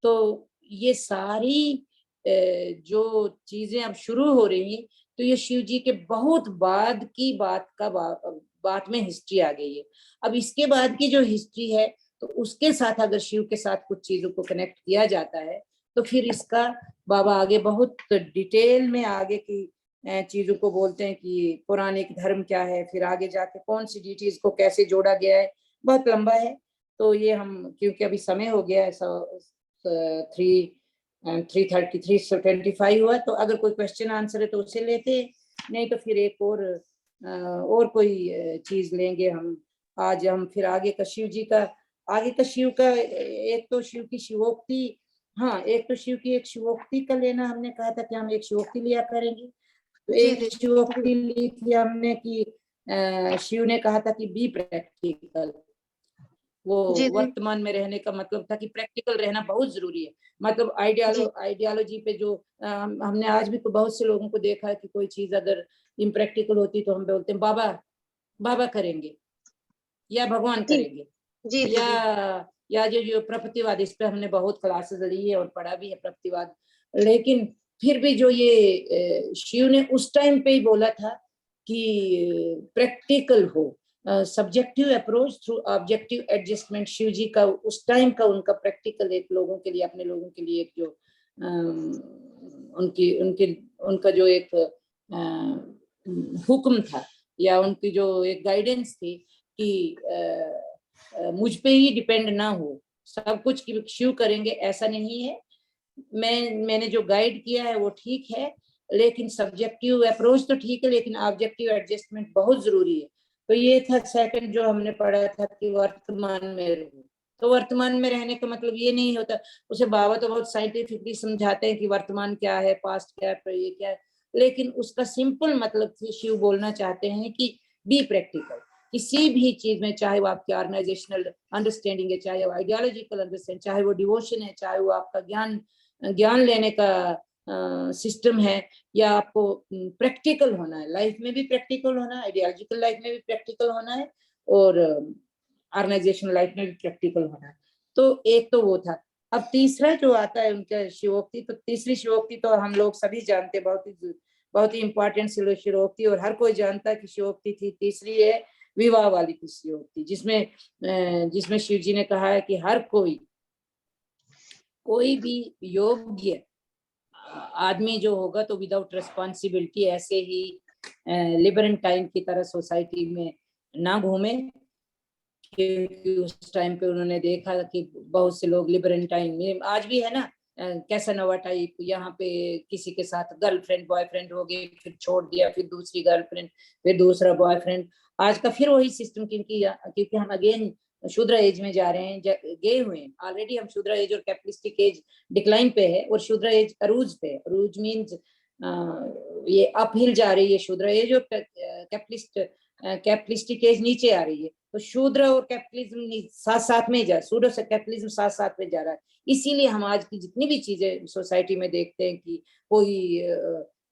तो ये सारी जो चीजें अब शुरू हो रही हैं, तो ये शिव जी के बहुत बाद की बात में हिस्ट्री आ गई है। अब इसके बाद की जो हिस्ट्री है, तो उसके साथ अगर शिव के साथ कुछ चीजों को कनेक्ट किया जाता है, तो फिर इसका बाबा आगे बहुत डिटेल में आगे की चीजों को बोलते हैं कि पौराणिक धर्म क्या है, फिर आगे जाके कौन सी डीटीज को कैसे जोड़ा गया है, बहुत लंबा है। तो ये हम, क्योंकि अभी समय हो गया है 3:25 हुआ, तो अगर कोई क्वेश्चन आंसर है तो उसे लेते, नहीं तो फिर एक और कोई चीज लेंगे हम। आज हम फिर आगे का शिव का एक तो शिव की शिवोक्ति, हाँ एक तो शिव की एक शिवोक्ति का लेना, हमने कहा था कि हम एक शिवोक्ति लिया करेंगे। तो एक शिवोक्ति ली थी हमने कि शिव ने कहा था कि बी प्रैक्टिकल। वो वर्तमान में रहने का मतलब था कि प्रैक्टिकल रहना बहुत जरूरी है। मतलब आइडियोलॉजी पे जो हमने आज भी बहुत से लोगों को देखा है कि कोई चीज अगर इम्प्रैक्टिकल होती तो हम बोलते हैं बाबा करेंगे या भगवान करेंगे, या जो प्रकृतिवाद, इस पे हमने बहुत क्लासेस ली है और पढ़ा भी है प्रकृतिवाद। लेकिन फिर भी जो ये शिव ने उस टाइम पे ही बोला था कि प्रैक्टिकल हो, subjective approach through objective adjustment. Shiv ji का उस टाइम का उनका प्रैक्टिकल एक लोगों के लिए, अपने लोगों के लिए एक जो उनका जो एक हुक्म था या उनकी जो एक गाइडेंस थी कि मुझ पे ही डिपेंड ना हो, सब कुछ शिव करेंगे ऐसा नहीं है। मैंने जो गाइड किया है वो ठीक है, लेकिन सब्जेक्टिव अप्रोच तो ठीक है, लेकिन ऑब्जेक्टिव एडजस्टमेंट बहुत जरूरी है। तो ये था सेकंड जो हमने पढ़ा था कि वर्तमान में रहो। तो वर्तमान में रहने का मतलब ये नहीं होता, उसे बाबा तो बहुत साइंटिफिकली समझाते हैं कि वर्तमान क्या है, पास्ट क्या है, ये क्या है, लेकिन उसका सिंपल मतलब शिव बोलना चाहते हैं कि बी प्रैक्टिकल, किसी भी चीज में, चाहे वो आपकी ऑर्गेनाइजेशनल अंडरस्टैंडिंग है, चाहे वो आइडियोलॉजिकल अंडरस्टैंडिंग, चाहे वो डिवोशन है, चाहे वो आपका ज्ञान लेने का सिस्टम है, या आपको प्रैक्टिकल होना है, लाइफ में भी प्रैक्टिकल होना है, आइडियोलॉजिकल लाइफ में भी प्रैक्टिकल होना है, और ऑर्गेनाइजेशनल लाइफ में भी प्रैक्टिकल होना है। तो एक तो वो था। अब तीसरा जो आता है उनका शिवोक्ति, तो तीसरी शिवोक्ति तो हम लोग सभी जानते, बहुत ही इंपॉर्टेंट शिवोक्ति, और हर कोई जानता है कि शिवोक्ति थी। तीसरी है विवाह वाली की शिवोक्ति, जिसमें शिव जी ने कहा है कि हर कोई भी योग्य आदमी जो होगा तो विदाउट रिस्पॉन्सिबिलिटी ऐसे ही लिबरेंटाइन की तरह सोसाइटी में ना घूमे, क्योंकि उस टाइम पे उन्होंने देखा कि बहुत से लोग लिबरेंटाइन में आज भी है ना, कैसानोवा टाइप, यहाँ पे किसी के साथ गर्लफ्रेंड बॉयफ्रेंड हो गए, फिर छोड़ दिया, फिर दूसरी गर्लफ्रेंड, फिर दूसरा बॉयफ्रेंड। आज का फिर वही सिस्टम, क्योंकि हम अगेन शूद्र एज में जा रहे हैं, गए हुए हैं ऑलरेडी। हम शूद्र एज और कैपिटलिस्टिक एज डिक्लाइन पे है, और शूद्र एज अरूज पे है। अरूज मीन्स ये अपहिल जा रही है शूद्र एज, और कैपिटलिस्टिक एज नीचे आ रही है। तो शूद्र और कैपिटलिज्म साथ साथ में जा, शूद्र से कैपिटलिज्म साथ साथ में जा रहा है। इसीलिए हम आज की जितनी भी चीजें सोसाइटी में देखते हैं कि कोई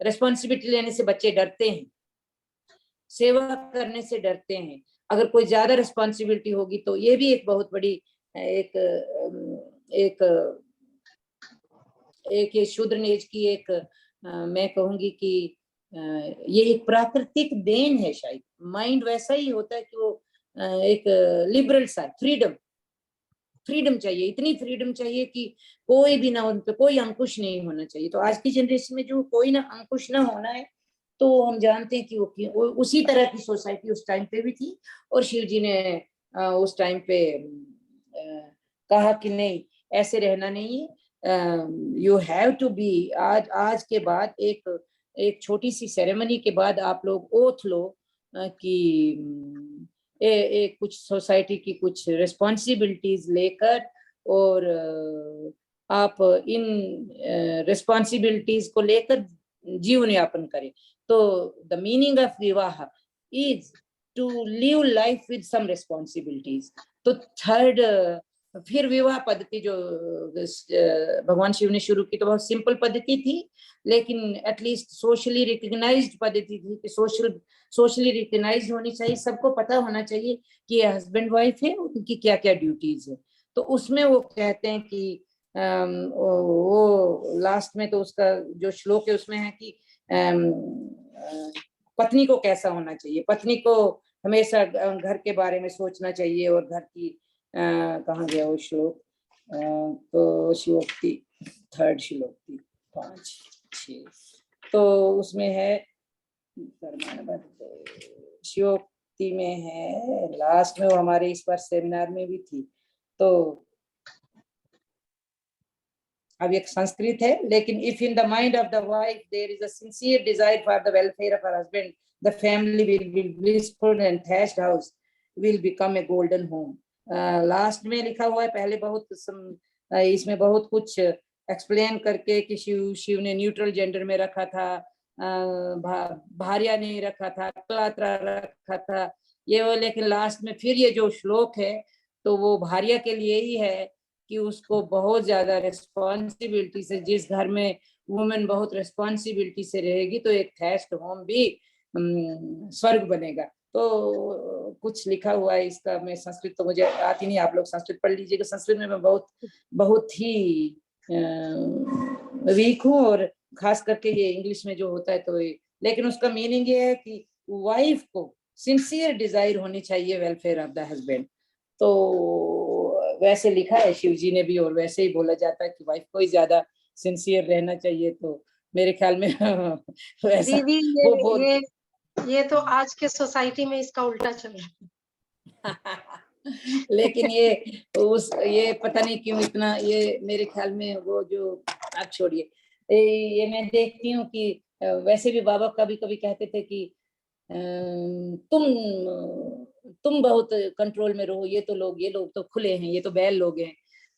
रिस्पॉन्सिबिलिटी लेने से बच्चे डरते हैं, सेवा करने से डरते हैं। अगर कोई ज्यादा रिस्पॉन्सिबिलिटी होगी तो ये भी एक बहुत बड़ी एक ये शूद्र नेज की एक मैं कहूंगी कि ये एक प्राकृतिक देन है। शायद माइंड वैसा ही होता है कि वो एक लिबरल सा फ्रीडम चाहिए, इतनी फ्रीडम चाहिए कि कोई भी ना, उन पे कोई अंकुश नहीं होना चाहिए। तो आज की जनरेशन में जो कोई ना अंकुश ना होना है, तो हम जानते हैं कि वो उसी तरह की सोसाइटी उस टाइम पे भी थी। और शिव जी ने उस टाइम पे कहा कि नहीं, ऐसे रहना नहीं है, यू हैव टू बी। आज के बाद एक छोटी सी सेरेमनी के बाद आप लोग ओथ लो कि कुछ सोसाइटी की कुछ रिस्पॉन्सिबिलिटीज लेकर, और आप इन रिस्पॉन्सिबिलिटीज को लेकर जीवन यापन करें। तो the meaning of vivah is to live life with some responsibilities. तो थर्ड, फिर विवाह पद्धति जो भगवान शिव ने शुरू की, तो बहुत सिंपल पद्धति थी, लेकिन एटलीस्ट सोशली रिकग्नाइज्ड पद्धति थी कि सोशली रिकग्नाइज्ड होनी चाहिए, सबको पता होना चाहिए कि ये हस्बैंड वाइफ है, उनकी क्या क्या ड्यूटीज है। तो उसमें वो कहते हैं कि वो लास्ट में तो उसका जो श्लोक है उसमें है कि पत्नी को कैसा होना चाहिए। पत्नी को हमेशा घर के बारे में सोचना चाहिए, और घर की कहाँ गया वो श्लोक, तो शिवोक्ति थर्ड शिवोक्ति 5, 6, तो उसमें है शिवोक्ति में है लास्ट में, वो हमारे इस बार सेमिनार में भी थी। तो अब एक संस्कृत है, लेकिन if in the mind of the wife there is a sincere desire for the welfare of her husband, the family will be blissful and thatched house will become a golden home. Last में लिखा हुआ है, पहले बहुत इसमें बहुत कुछ explain करके कि शिव ने न्यूट्रल जेंडर में रखा था, भार्या ने रखा था, कलात्रा रखा था ये वो, लेकिन लास्ट में फिर ये जो श्लोक है तो वो भार्या के लिए ही है कि उसको बहुत ज्यादा रिस्पॉन्सिबिलिटी से, जिस घर में वुमेन बहुत रिस्पॉन्सिबिलिटी से रहेगी तो एक थैच्ड होम भी स्वर्ग बनेगा। तो कुछ लिखा हुआ है इसका, मैं संस्कृत तो मुझे आती नहीं, आप लोग संस्कृत पढ़ लीजिएगा। संस्कृत में मैं बहुत ही वीक हूँ, और खास करके ये इंग्लिश में जो होता है तो लेकिन उसका मीनिंग ये है कि वाइफ को सिंसियर डिजायर होनी चाहिए वेलफेयर ऑफ द हस्बैंड। तो वैसे लिखा है शिव जी ने भी, और वैसे ही बोला जाता है कि वाइफ को ही ज्यादा सिंसियर रहना चाहिए। तो मेरे ख्याल में वैसा दीदी ये तो आज के सोसाइटी में इसका उल्टा चल रहा है। लेकिन ये पता नहीं क्यों इतना, ये मेरे ख्याल में वो जो, आप छोड़िए, ये मैं देखती हूँ कि वैसे भी बाबा कभी कभी कहते थे कि तुम बहुत कंट्रोल में रहो, ये लोग तो खुले हैं, ये तो बैल लोग हैं।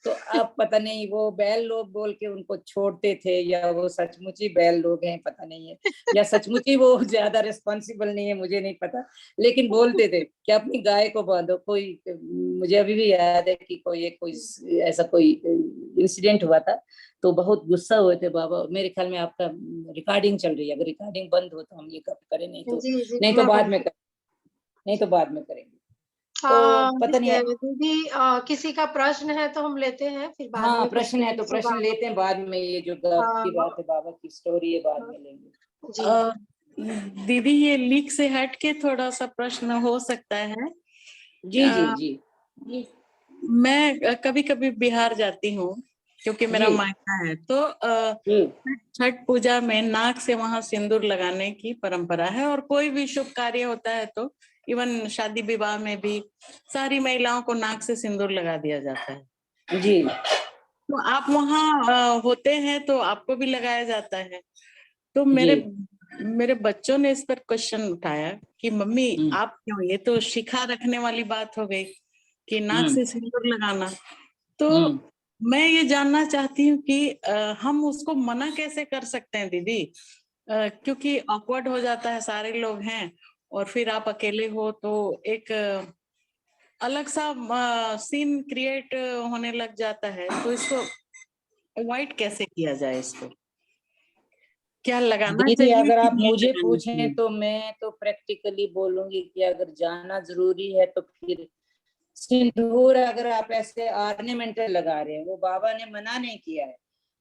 तो अब पता नहीं वो बैल लोग बोल के उनको छोड़ते थे या वो सचमुच ही बैल लोग हैं, पता नहीं है, या सचमुच ही वो ज्यादा रिस्पॉन्सिबल नहीं है, मुझे नहीं पता, लेकिन बोलते थे कि अपनी गाय को बांधो। कोई, मुझे अभी भी याद है कि कोई ऐसा कोई इंसिडेंट हुआ था, तो बहुत गुस्सा हुए थे बाबा। मेरे ख्याल में आपका रिकॉर्डिंग चल रही है, अगर रिकॉर्डिंग बंद हो तो हम ये कब करें, नहीं तो जी नहीं तो मैं बाद बंद में करें, नहीं तो बाद में करेंगे। तो पता नहीं है। दीदी किसी का प्रश्न है तो हम लेते हैं, फिर बाद हाँ, में कुछ प्रश्न है तो प्रश्न सवाल। लेते हैं बाद में, ये जो की बात है, बाबा की स्टोरी है, बाद में लेंगे। जी दीदी ये लीक से हट के थोड़ा सा प्रश्न हो सकता है। जी जी जी मैं कभी कभी बिहार जाती हूँ क्योंकि मेरा जी मायका है, तो जी छठ पूजा में नाक से वहां सिंदूर लगाने की परंपरा है, और कोई भी शुभ कार्य होता है तो इवन शादी विवाह में भी सारी महिलाओं को नाक से सिंदूर लगा दिया जाता है। जी। तो आप वहाँ होते हैं तो आपको भी लगाया जाता है। तो जी मेरे बच्चों ने इस पर क्वेश्चन उठाया कि मम्मी हम्म आप क्यों, ये तो शिखा रखने वाली बात हो गई कि नाक हम्म से सिंदूर लगाना। तो हम्म मैं ये जानना चाहती हूँ कि हम उसको मना कैसे कर सकते हैं दीदी, क्योंकि ऑकवर्ड हो जाता है, सारे लोग हैं और फिर आप अकेले हो तो एक अलग सा सीन क्रिएट होने लग जाता है। तो इसको अवॉइड कैसे किया जाए, इसको क्या लगाना दीदी, चाहिए अगर कि आप नहीं मुझे लगाना पूछें चाहिए? तो मैं तो प्रैक्टिकली बोलूंगी कि अगर जाना जरूरी है तो फिर सिंदूर, अगर आप ऐसे ऑर्नामेंटल लगा रहे हैं, वो बाबा ने मना नहीं किया है।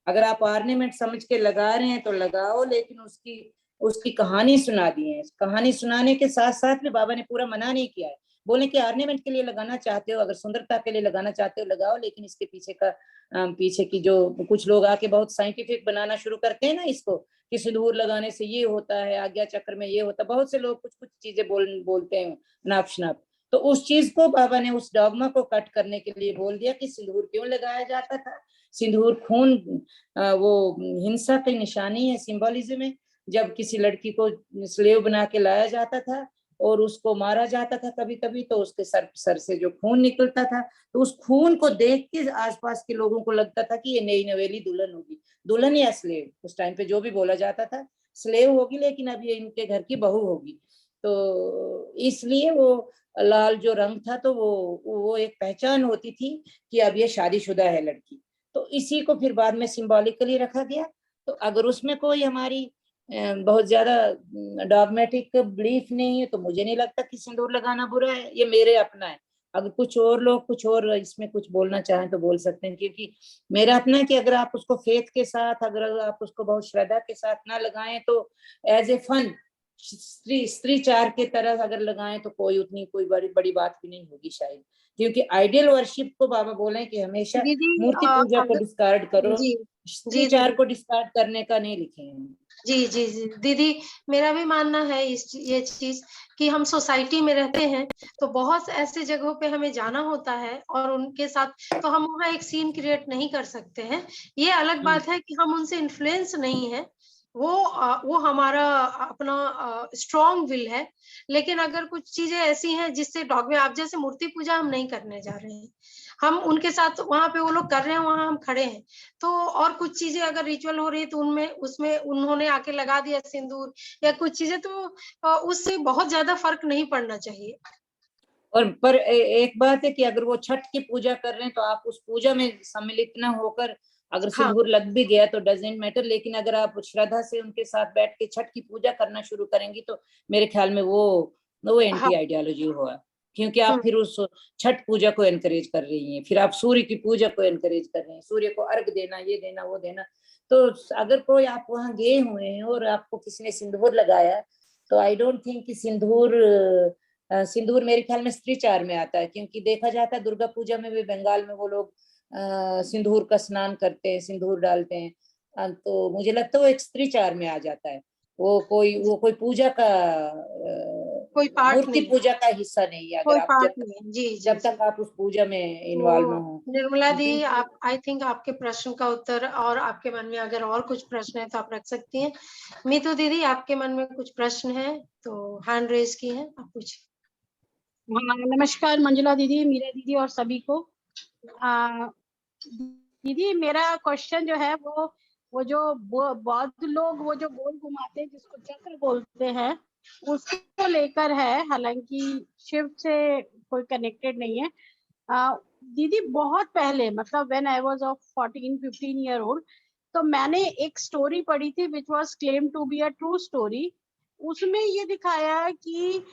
अगर आप ऑर्नामेंट समझ के लगा रहे हैं तो लगाओ, लेकिन उसकी उसकी कहानी सुना दी है। कहानी सुनाने के साथ साथ में बाबा ने पूरा मना नहीं किया है। बोले कि ऑर्नामेंट के लिए लगाना चाहते हो, अगर सुंदरता के लिए लगाना चाहते हो लगाओ, लेकिन इसके पीछे का पीछे की जो कुछ लोग आके बहुत साइंटिफिक बनाना शुरू करते हैं ना इसको, कि सिंदूर लगाने से ये होता है, आज्ञा चक्र में ये होता है, बहुत से लोग कुछ कुछ चीजें बोलते हैं नाप शनाप। तो उस चीज को बाबा ने, उस डॉगमा को कट करने के लिए बोल दिया कि सिंदूर क्यों लगाया जाता था। सिंदूर खून, वो हिंसा की निशानी है, सिंबलिज्म है। जब किसी लड़की को स्लेव बना के लाया जाता था और उसको मारा जाता था कभी कभी, तो उसके सर से जो खून निकलता था, तो उस खून को देख के आसपास के लोगों को लगता था कि ये नई नवेली दुल्हन होगी, दुल्हन या स्लेव, उस टाइम पे जो भी बोला जाता था, स्लेव होगी लेकिन अब ये इनके घर की बहू होगी। तो इसलिए वो लाल जो रंग था, तो वो एक पहचान होती थी कि अब ये शादीशुदा है लड़की। तो इसी को फिर बाद में सिंबॉलिकली रखा गया। तो अगर उसमें कोई हमारी बहुत ज्यादा डॉगमेटिक बिलीफ नहीं है, तो मुझे नहीं लगता कि सिंदूर लगाना बुरा है। ये मेरे अपना है। अगर कुछ और लोग कुछ और इसमें कुछ बोलना चाहें तो बोल सकते हैं, क्योंकि मेरा अपना है कि अगर आप उसको फेथ के साथ, अगर आप उसको बहुत श्रद्धा के साथ ना लगाएं तो एज ए फन, स्त्री चार के तरह अगर लगाएं तो कोई बड़ी बड़ी बात भी नहीं होगी शायद। क्योंकि आइडियल वर्शिप को बाबा बोले कि हमेशा दीदी मूर्ति पूजा को अगर डिस्कार्ड करो, जी स्त्री जी चार दीदी को डिस्कार्ड करने का नहीं लिखे हैं। जी जी जी दीदी, मेरा भी मानना है ये चीज कि हम सोसाइटी में रहते हैं तो बहुत ऐसे जगहों पे हमें जाना होता है और उनके साथ तो हम वहाँ एक सीन क्रिएट नहीं कर सकते हैं। ये अलग बात है कि हम उनसे इन्फ्लुएंस नहीं है, वो हमारा अपना स्ट्रॉन्ग विल है। लेकिन अगर कुछ चीजें ऐसी हैं जिससे डॉग, आप जैसे मूर्ति पूजा हम नहीं करने जा रहे हैं, हम उनके साथ वहां पे वो लोग कर रहे हैं, वहां हम खड़े हैं। तो और कुछ चीजें अगर रिचुअल हो रही है तो उनमें उसमें उन्होंने आके लगा दिया सिंदूर या कुछ चीजें, तो उससे बहुत ज्यादा फर्क नहीं पड़ना चाहिए। और पर एक बात है कि अगर वो छठ की पूजा कर रहे हैं तो आप उस पूजा में सम्मिलित न होकर अगर हाँ सिंदूर लग भी गया तो डजेंट मैटर। लेकिन अगर आप श्रद्धा से उनके साथ बैठ के छठ की पूजा करना शुरू करेंगी तो मेरे ख्याल में वो हाँ एंटी आइडियोलॉजी हुआ, क्योंकि आप हम्म, फिर उस छठ पूजा को एनकरेज कर रही हैं, फिर आप सूर्य की पूजा को एनकरेज कर रहे हैं, सूर्य को अर्घ देना, ये देना वो देना। तो अगर कोई आप वहां गए हुए हैं और आपको किसी ने सिंदूर लगाया, तो आई डोंट थिंक कि सिंदूर मेरे ख्याल में स्त्री चार में आता है, क्योंकि देखा जाता है दुर्गा पूजा में भी बंगाल में वो लोग सिंदूर का स्नान करते हैं, सिंदूर डालते हैं। तो मुझे लगता है वो एक स्त्री चार में आ जाता है। वो कोई पूजा का कोई पार्ट मूर्ति नहीं है, पूजा का हिस्सा नहीं है, अगर कोई आप पार्ट नहीं है। जी जी जब जी। तक आप उस पूजा में इन्वॉल्व तो न हो। निर्मला दी, क्योंकि आप आई थिंक आपके प्रश्न का उत्तर, और आपके मन में अगर और कुछ प्रश्न है तो आप रख सकती हैं। मीतू दीदी, आपके मन में कुछ प्रश्न है तो हैंड रेज की है, आप पूछिए। हाँ, नमस्कार मंजुला दीदी, मीरा दीदी और सभी को। दीदी मेरा क्वेश्चन जो है वो जो बौद्ध लोग वो जो गोल घुमाते हैं जिसको चक्र बोलते हैं उसको लेकर है, हालांकि शिव से कोई कनेक्टेड नहीं है। दीदी बहुत पहले, मतलब when I was of 14-15 year old, तो मैंने एक स्टोरी पढ़ी थी which was claim to be a true story. उसमें ये दिखाया कि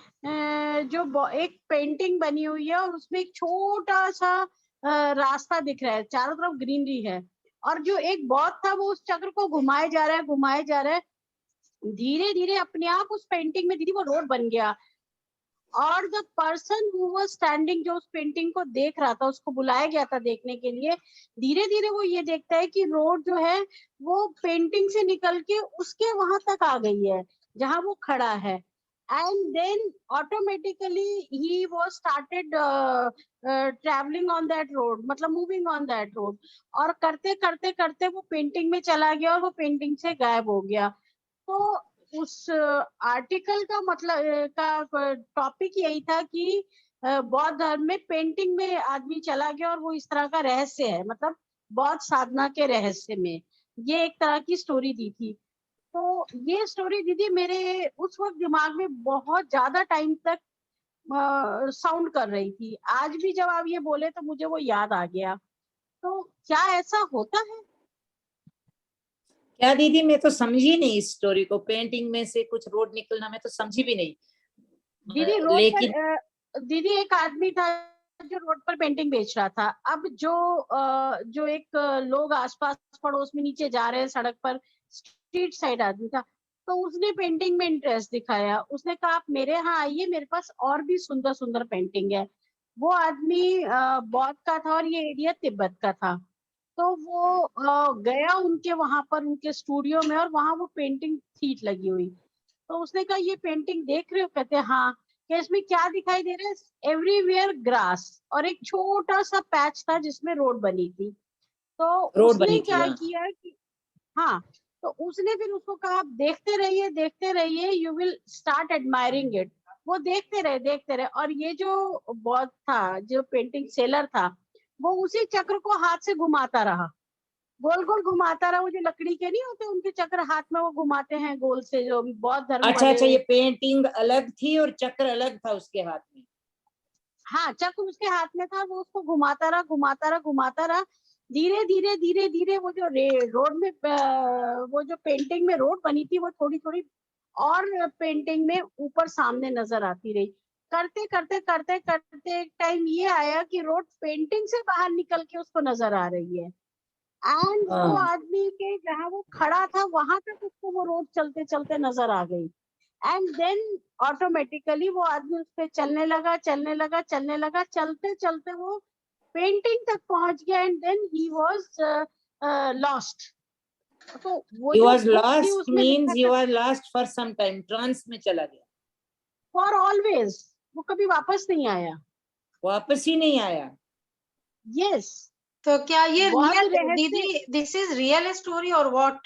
जो एक पेंटिंग बनी हुई है और उसमें एक छोटा सा रास्ता दिख रहा है, चारों तरफ ग्रीनरी है, और जो एक बौद्ध था वो उस चक्र को घुमाए जा रहा है, घुमाए जा रहा है, धीरे धीरे अपने आप उस पेंटिंग में दीदी वो रोड बन गया। और the person who was standing, जो उस पेंटिंग को देख रहा था, उसको बुलाया गया था देखने के लिए, धीरे धीरे वो ये देखता है कि रोड जो है वो पेंटिंग से निकल के उसके वहां तक आ गई है जहां वो खड़ा है। And then automatically he was started travelling on that road, मतलब मूविंग ऑन दैट रोड, और करते करते करते वो पेंटिंग में चला गया और वो पेंटिंग से गायब हो गया। तो उस आर्टिकल का मतलब का टॉपिक यही था कि बौद्ध धर्म में पेंटिंग में आदमी चला गया और वो इस तरह का रहस्य है, मतलब बौद्ध साधना के रहस्य में ये एक तरह की स्टोरी दी थी। तो ये स्टोरी दीदी मेरे उस वक्त दिमाग में बहुत ज्यादा टाइम तक साउंड कर रही थी। आज भी जब आप ये बोले तो मुझे वो याद आ गया। तो क्या ऐसा होता है? क्या दीदी, मैं तो समझी नहीं इस स्टोरी को। पेंटिंग में से कुछ रोड निकलना मैं तो समझी भी नहीं। दीदी रोड लेकिन पर दीदी एक आदमी था जो रोड पर पेंटिंग बेच रहा था। अब जो एक लोग आसपास पड़ोस में नीचे जा रहे हैं सड़क पर, स्ट्रीट साइड आदमी था, तो उसने पेंटिंग में इंटरेस्ट दिखाया। उसने कहा आप मेरे यहाँ आइए, मेरे पास और भी सुंदर सुंदर पेंटिंग है। वो आदमी बौद्ध का था और ये एरिया तिब्बत का था। तो वो गया उनके वहां पर, उनके स्टूडियो में, और वहां वो पेंटिंग थी लगी हुई। तो उसने कहा ये पेंटिंग देख रहे हो? कहते हाँ। कि इसमें क्या दिखाई दे रहा है? एवरीवेयर ग्रास, और एक छोटा सा पैच था जिसमें रोड बनी थी। तो रोड उसने बनी थी। क्या हाँ। किया कि हाँ, तो उसने फिर उसको कहा आप देखते रहिए, you will start admiring it. वो देखते रहे, और ये जो बौद्ध था, जो पेंटिंग सेलर था, वो उसी चक्र को हाथ से घुमाता रहा, गोल गोल घुमाता रहा। वो जो लकड़ी के नहीं होते उनके चक्र हाथ में वो घुमाते हैं गोल से, जो भी बौद्ध धर्म अच्छा वाले। अच्छा, ये पेंटिंग अलग थी और चक्र अलग था उसके हाथ में। हाँ, चक्र उसके हाथ में था, वो उसको घुमाता रहा, घुमाता रहा, घुमाता रहा। धीरे धीरे धीरे धीरे वो जो रोड में वो जो पेंटिंग में रोड बनी थी वो थोड़ी थोड़ी और पेंटिंग में ऊपर सामने नजर आती रही। करते करते करते करते एक टाइम ये आया कि रोड पेंटिंग से बाहर निकल के उसको नजर आ रही है। एंड वो हाँ। आदमी के जहां वो खड़ा था वहां तक उसको वो रोड चलते चलते नजर आ गई। एंड देन ऑटोमेटिकली वो आदमी उस पे चलने लगा, चलने लगा, चलने लगा, चलते चलते वो पेंटिंग तक पहुंच गया। And then he was lost. तो वो He जो was बुक थी lost उसमें लिखा means he था was lost for some time, trance में चला गया, फॉर ऑलवेज, वो कभी वापस नहीं आया। वापस ही नहीं आया। यस। तो क्या ये बौद्ध रियल, रहस्य। दीदी दिस इज रियल स्टोरी और व्हाट?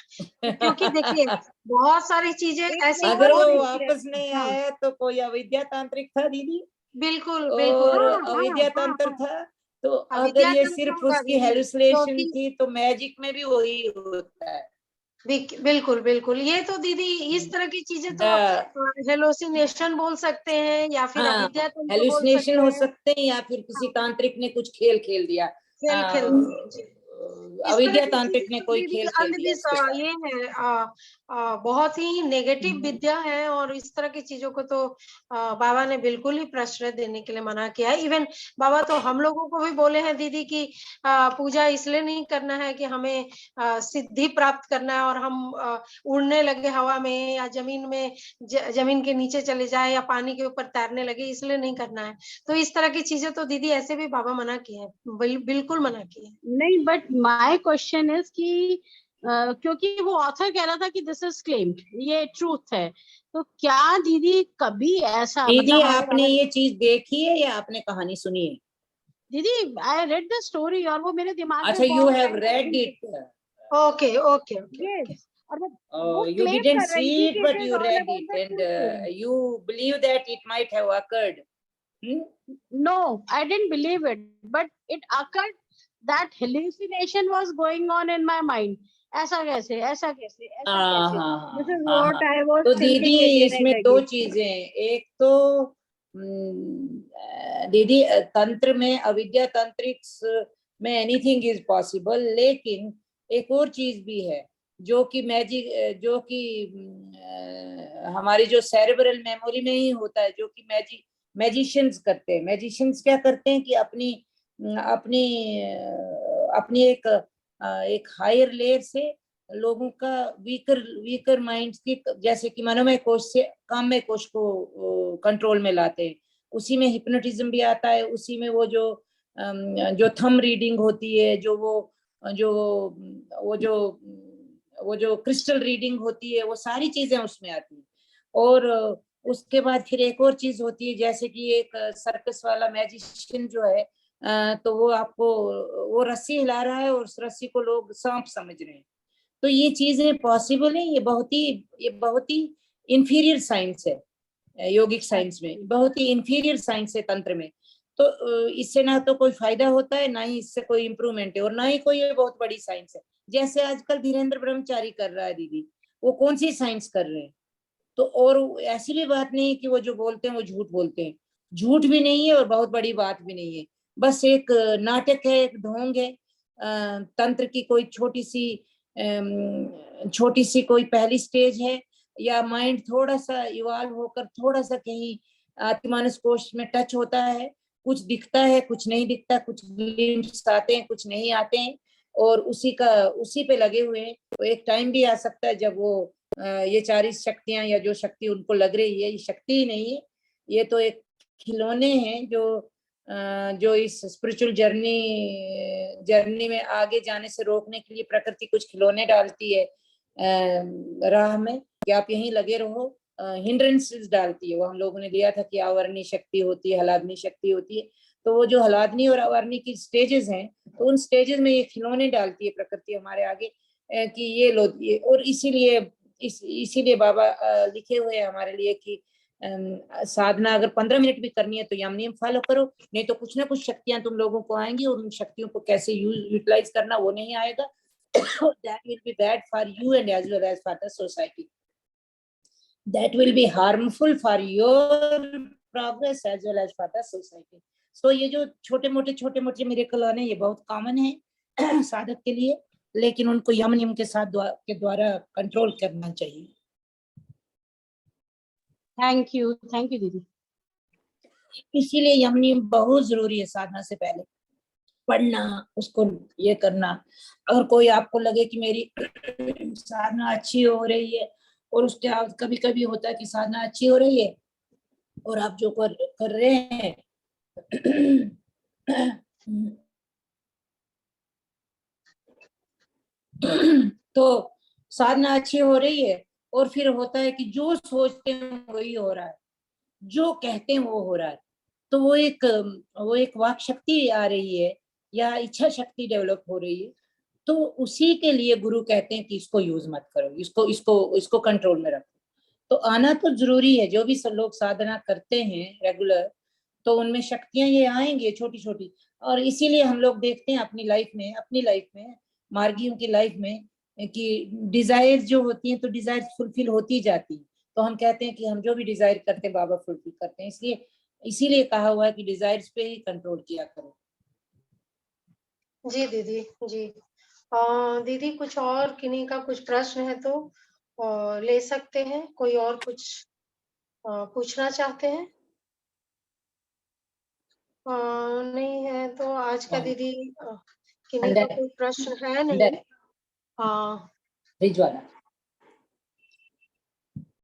क्योंकि देखिए बहुत सारी चीजें ऐसी अगर हो वो रही है। वापस नहीं हाँ आया तो कोई अविद्या तांत्रिक था दीदी, बिल्कुल बिल्कुल। और हाँ हाँ अविद्या हाँ तंत्र हाँ। था। तो अगर अविद्या ये तंत्र सिर्फ होगा उसकी दीदी, हेलुसिनेशन क्योंकि थी तो मैजिक में भी वही होता है। बिल्कुल बिल्कुल। ये तो दीदी इस तरह की चीजें तो द हेलोसिनेशन बोल सकते हैं या फिर हाँ, अविद्या तंत्र बोल हेलुसिनेशन सकते हो हैं। सकते हैं या फिर किसी तांत्रिक ने कुछ खेल खेल दिया। खेल खेल जी। इस तरह अविद्या की तांत्रिक चीजें ने तो कोई दीदी खेल खेल दिया इसके साथ। ये है बहुत ही नेगेटिव विद्या है, और इस तरह की चीजों को तो बाबा ने बिल्कुल ही प्रश्रय देने के लिए मना किया है। इवन बाबा तो हम लोगों को भी बोले हैं दीदी कि पूजा इसलिए नहीं करना है कि हमें सिद्धि प्राप्त करना है और हम उड़ने लगे हवा में या जमीन में, जमीन के नीचे चले जाए या पानी के ऊपर तैरने लगे, इसलिए नहीं करना है। तो इस तरह की चीजें तो दीदी ऐसे भी बाबा मना किए हैं, बिल्कुल मना किए हैं। नहीं, बट माय क्वेश्चन इज कि क्योंकि वो ऑथर कह रहा था कि दिस इज क्लेम्ड, ये ट्रूथ है, तो क्या दीदी कभी ऐसा, दीदी मतलब हमारे आपने बाबा ये चीज देखी है या आपने कहानी सुनी है? दीदी आई रेड द स्टोरी और वो मेरे दिमाग अच्छा, में यू बहुत हैव टाइम रेड तक। It. Okay okay okay okay. Yes, और वो You क्लेम didn't कर रही see थी it कि it but is you all read about it the and truth. you believe that it might have occurred. No, I didn't believe it, but it occurred that hallucination was going on in my mind. ऐसा कैसे, ऐसा कैसे, ऐसा कैसे? This is what I was तो thinking दीदी again and इसमें दो again. चीजें, एक तो दीदी तंत्र में, अविद्या तंत्रिक्स में एनीथिंग इज पॉसिबल, लेकिन एक और चीज भी है जो कि मैजिक, जो कि हमारी जो सेरेब्रल मेमोरी में ही होता है, जो कि मैजिशियंस करते हैं। मैजिशियंस क्या करते हैं कि अपनी अपनी अपनी एक हायर लेयर से लोगों का वीकर माइंड की, जैसे कि मनोमय कोश से काममय कोश को कंट्रोल में लाते हैं। उसी में हिप्नोटिज्म भी आता है, उसी में वो जो थंब रीडिंग होती है, वो जो क्रिस्टल रीडिंग होती है, वो सारी चीजें उसमें आती है। और उसके बाद फिर एक और चीज होती है, जैसे कि एक सर्कस वाला मैजिशियन जो है, तो वो आपको वो रस्सी हिला रहा है और उस रस्सी को लोग सांप समझ रहे हैं। तो ये चीजें पॉसिबल है, ये बहुत ही इंफीरियर साइंस है योगिक साइंस में, बहुत ही इंफीरियर साइंस है तंत्र में। तो इससे ना तो कोई फायदा होता है, ना ही इससे कोई इम्प्रूवमेंट है, और ना ही कोई ये बहुत बड़ी साइंस है। जैसे आजकल धीरेन्द्र ब्रह्मचारी कर रहा है दीदी, वो कौन सी साइंस कर रहे हैं? तो और ऐसी भी बात नहीं कि वो जो बोलते हैं वो झूठ बोलते हैं, झूठ भी नहीं है और बहुत बड़ी बात भी नहीं है। बस एक नाटक है, एक ढोंग है। तंत्र की कोई छोटी सी कोई पहली स्टेज है, या माइंड थोड़ा सा इवॉल्व होकर थोड़ा सा कहीं अतिमानस कोश में टच होता है, कुछ दिखता है, कुछ नहीं दिखता, कुछ ग्लिम्प्स आते हैं, कुछ नहीं आते हैं, और उसी पे लगे हुए हैं। तो एक टाइम भी आ सकता है जब वो ये 4 शक्तियां या जो शक्ति उनको लग रही है, ये शक्ति ही नहीं है, ये तो एक खिलौने हैं जो इस स्पिरिचुअल जर्नी में आगे जाने से रोकने के लिए प्रकृति कुछ खिलौने डालती है राह में, कि आप यहीं लगे रहो, हिंड्रेंसेस डालती है। वो हम लोगों ने लिया था कि आवर्णी शक्ति होती है, हलादनी शक्ति होती है। तो वो जो हलादनी और आवर्णी की स्टेजेस हैं, तो उन स्टेजेस में ये खिलौने डालती है प्रकृति हमारे आगे, कि ये लो ये। और इसीलिए बाबा लिखे हुए हैं हमारे लिए कि साधना अगर 15 मिनट भी करनी है तो यम नियम फॉलो करो, नहीं तो कुछ ना कुछ शक्तियां तुम लोगों को आएंगी, और उन शक्तियों को कैसे यूटिलाइज करना वो नहीं आएगा। that will be bad for you and as well as for the society. That will be harmful for your progress as well as for the society. So ये जो छोटे मोटे मिरेकल आने, ये बहुत कॉमन है साधक के लिए, लेकिन उनको यम नियम के द्वारा कंट्रोल करना चाहिए। थैंक यू दीदी। इसीलिए यम नियम बहुत जरूरी है साधना से पहले पढ़ना, उसको ये करना। अगर कोई आपको लगे कि मेरी साधना अच्छी हो रही है, और उसके कभी कभी होता है कि साधना अच्छी हो रही है और आप जो कर रहे हैं तो साधना अच्छी हो रही है, और फिर होता है कि जो सोचते हैं वही हो रहा है, जो कहते हैं वो हो रहा है। तो वो एक वाक शक्ति आ रही है, या इच्छा शक्ति डेवलप हो रही है। तो उसी के लिए गुरु कहते हैं कि इसको यूज मत करो, इसको कंट्रोल में रखो। तो आना तो जरूरी है। जो भी सब लोग साधना करते हैं रेगुलर, तो उनमें शक्तियां ये आएंगी छोटी छोटी। और इसीलिए हम लोग देखते हैं अपनी लाइफ में मार्गियों की लाइफ में कि डिजायर जो होती हैं, तो डिजायर फुलफिल होती जाती है। तो हम कहते हैं कि हम जो भी डिजायर करते हैं बाबा फुलफिल करते हैं। इसीलिए कहा हुआ है कि डिजायर्स पे ही कंट्रोल किया करो। जी दीदी जी। दीदी कुछ और किन्हीं का कुछ प्रश्न है तो ले सकते हैं। कोई और कुछ पूछना चाहते हैं? नहीं है तो आज का दीदी किन्हीं का कोई प्रश्न है नहीं। रिजवाना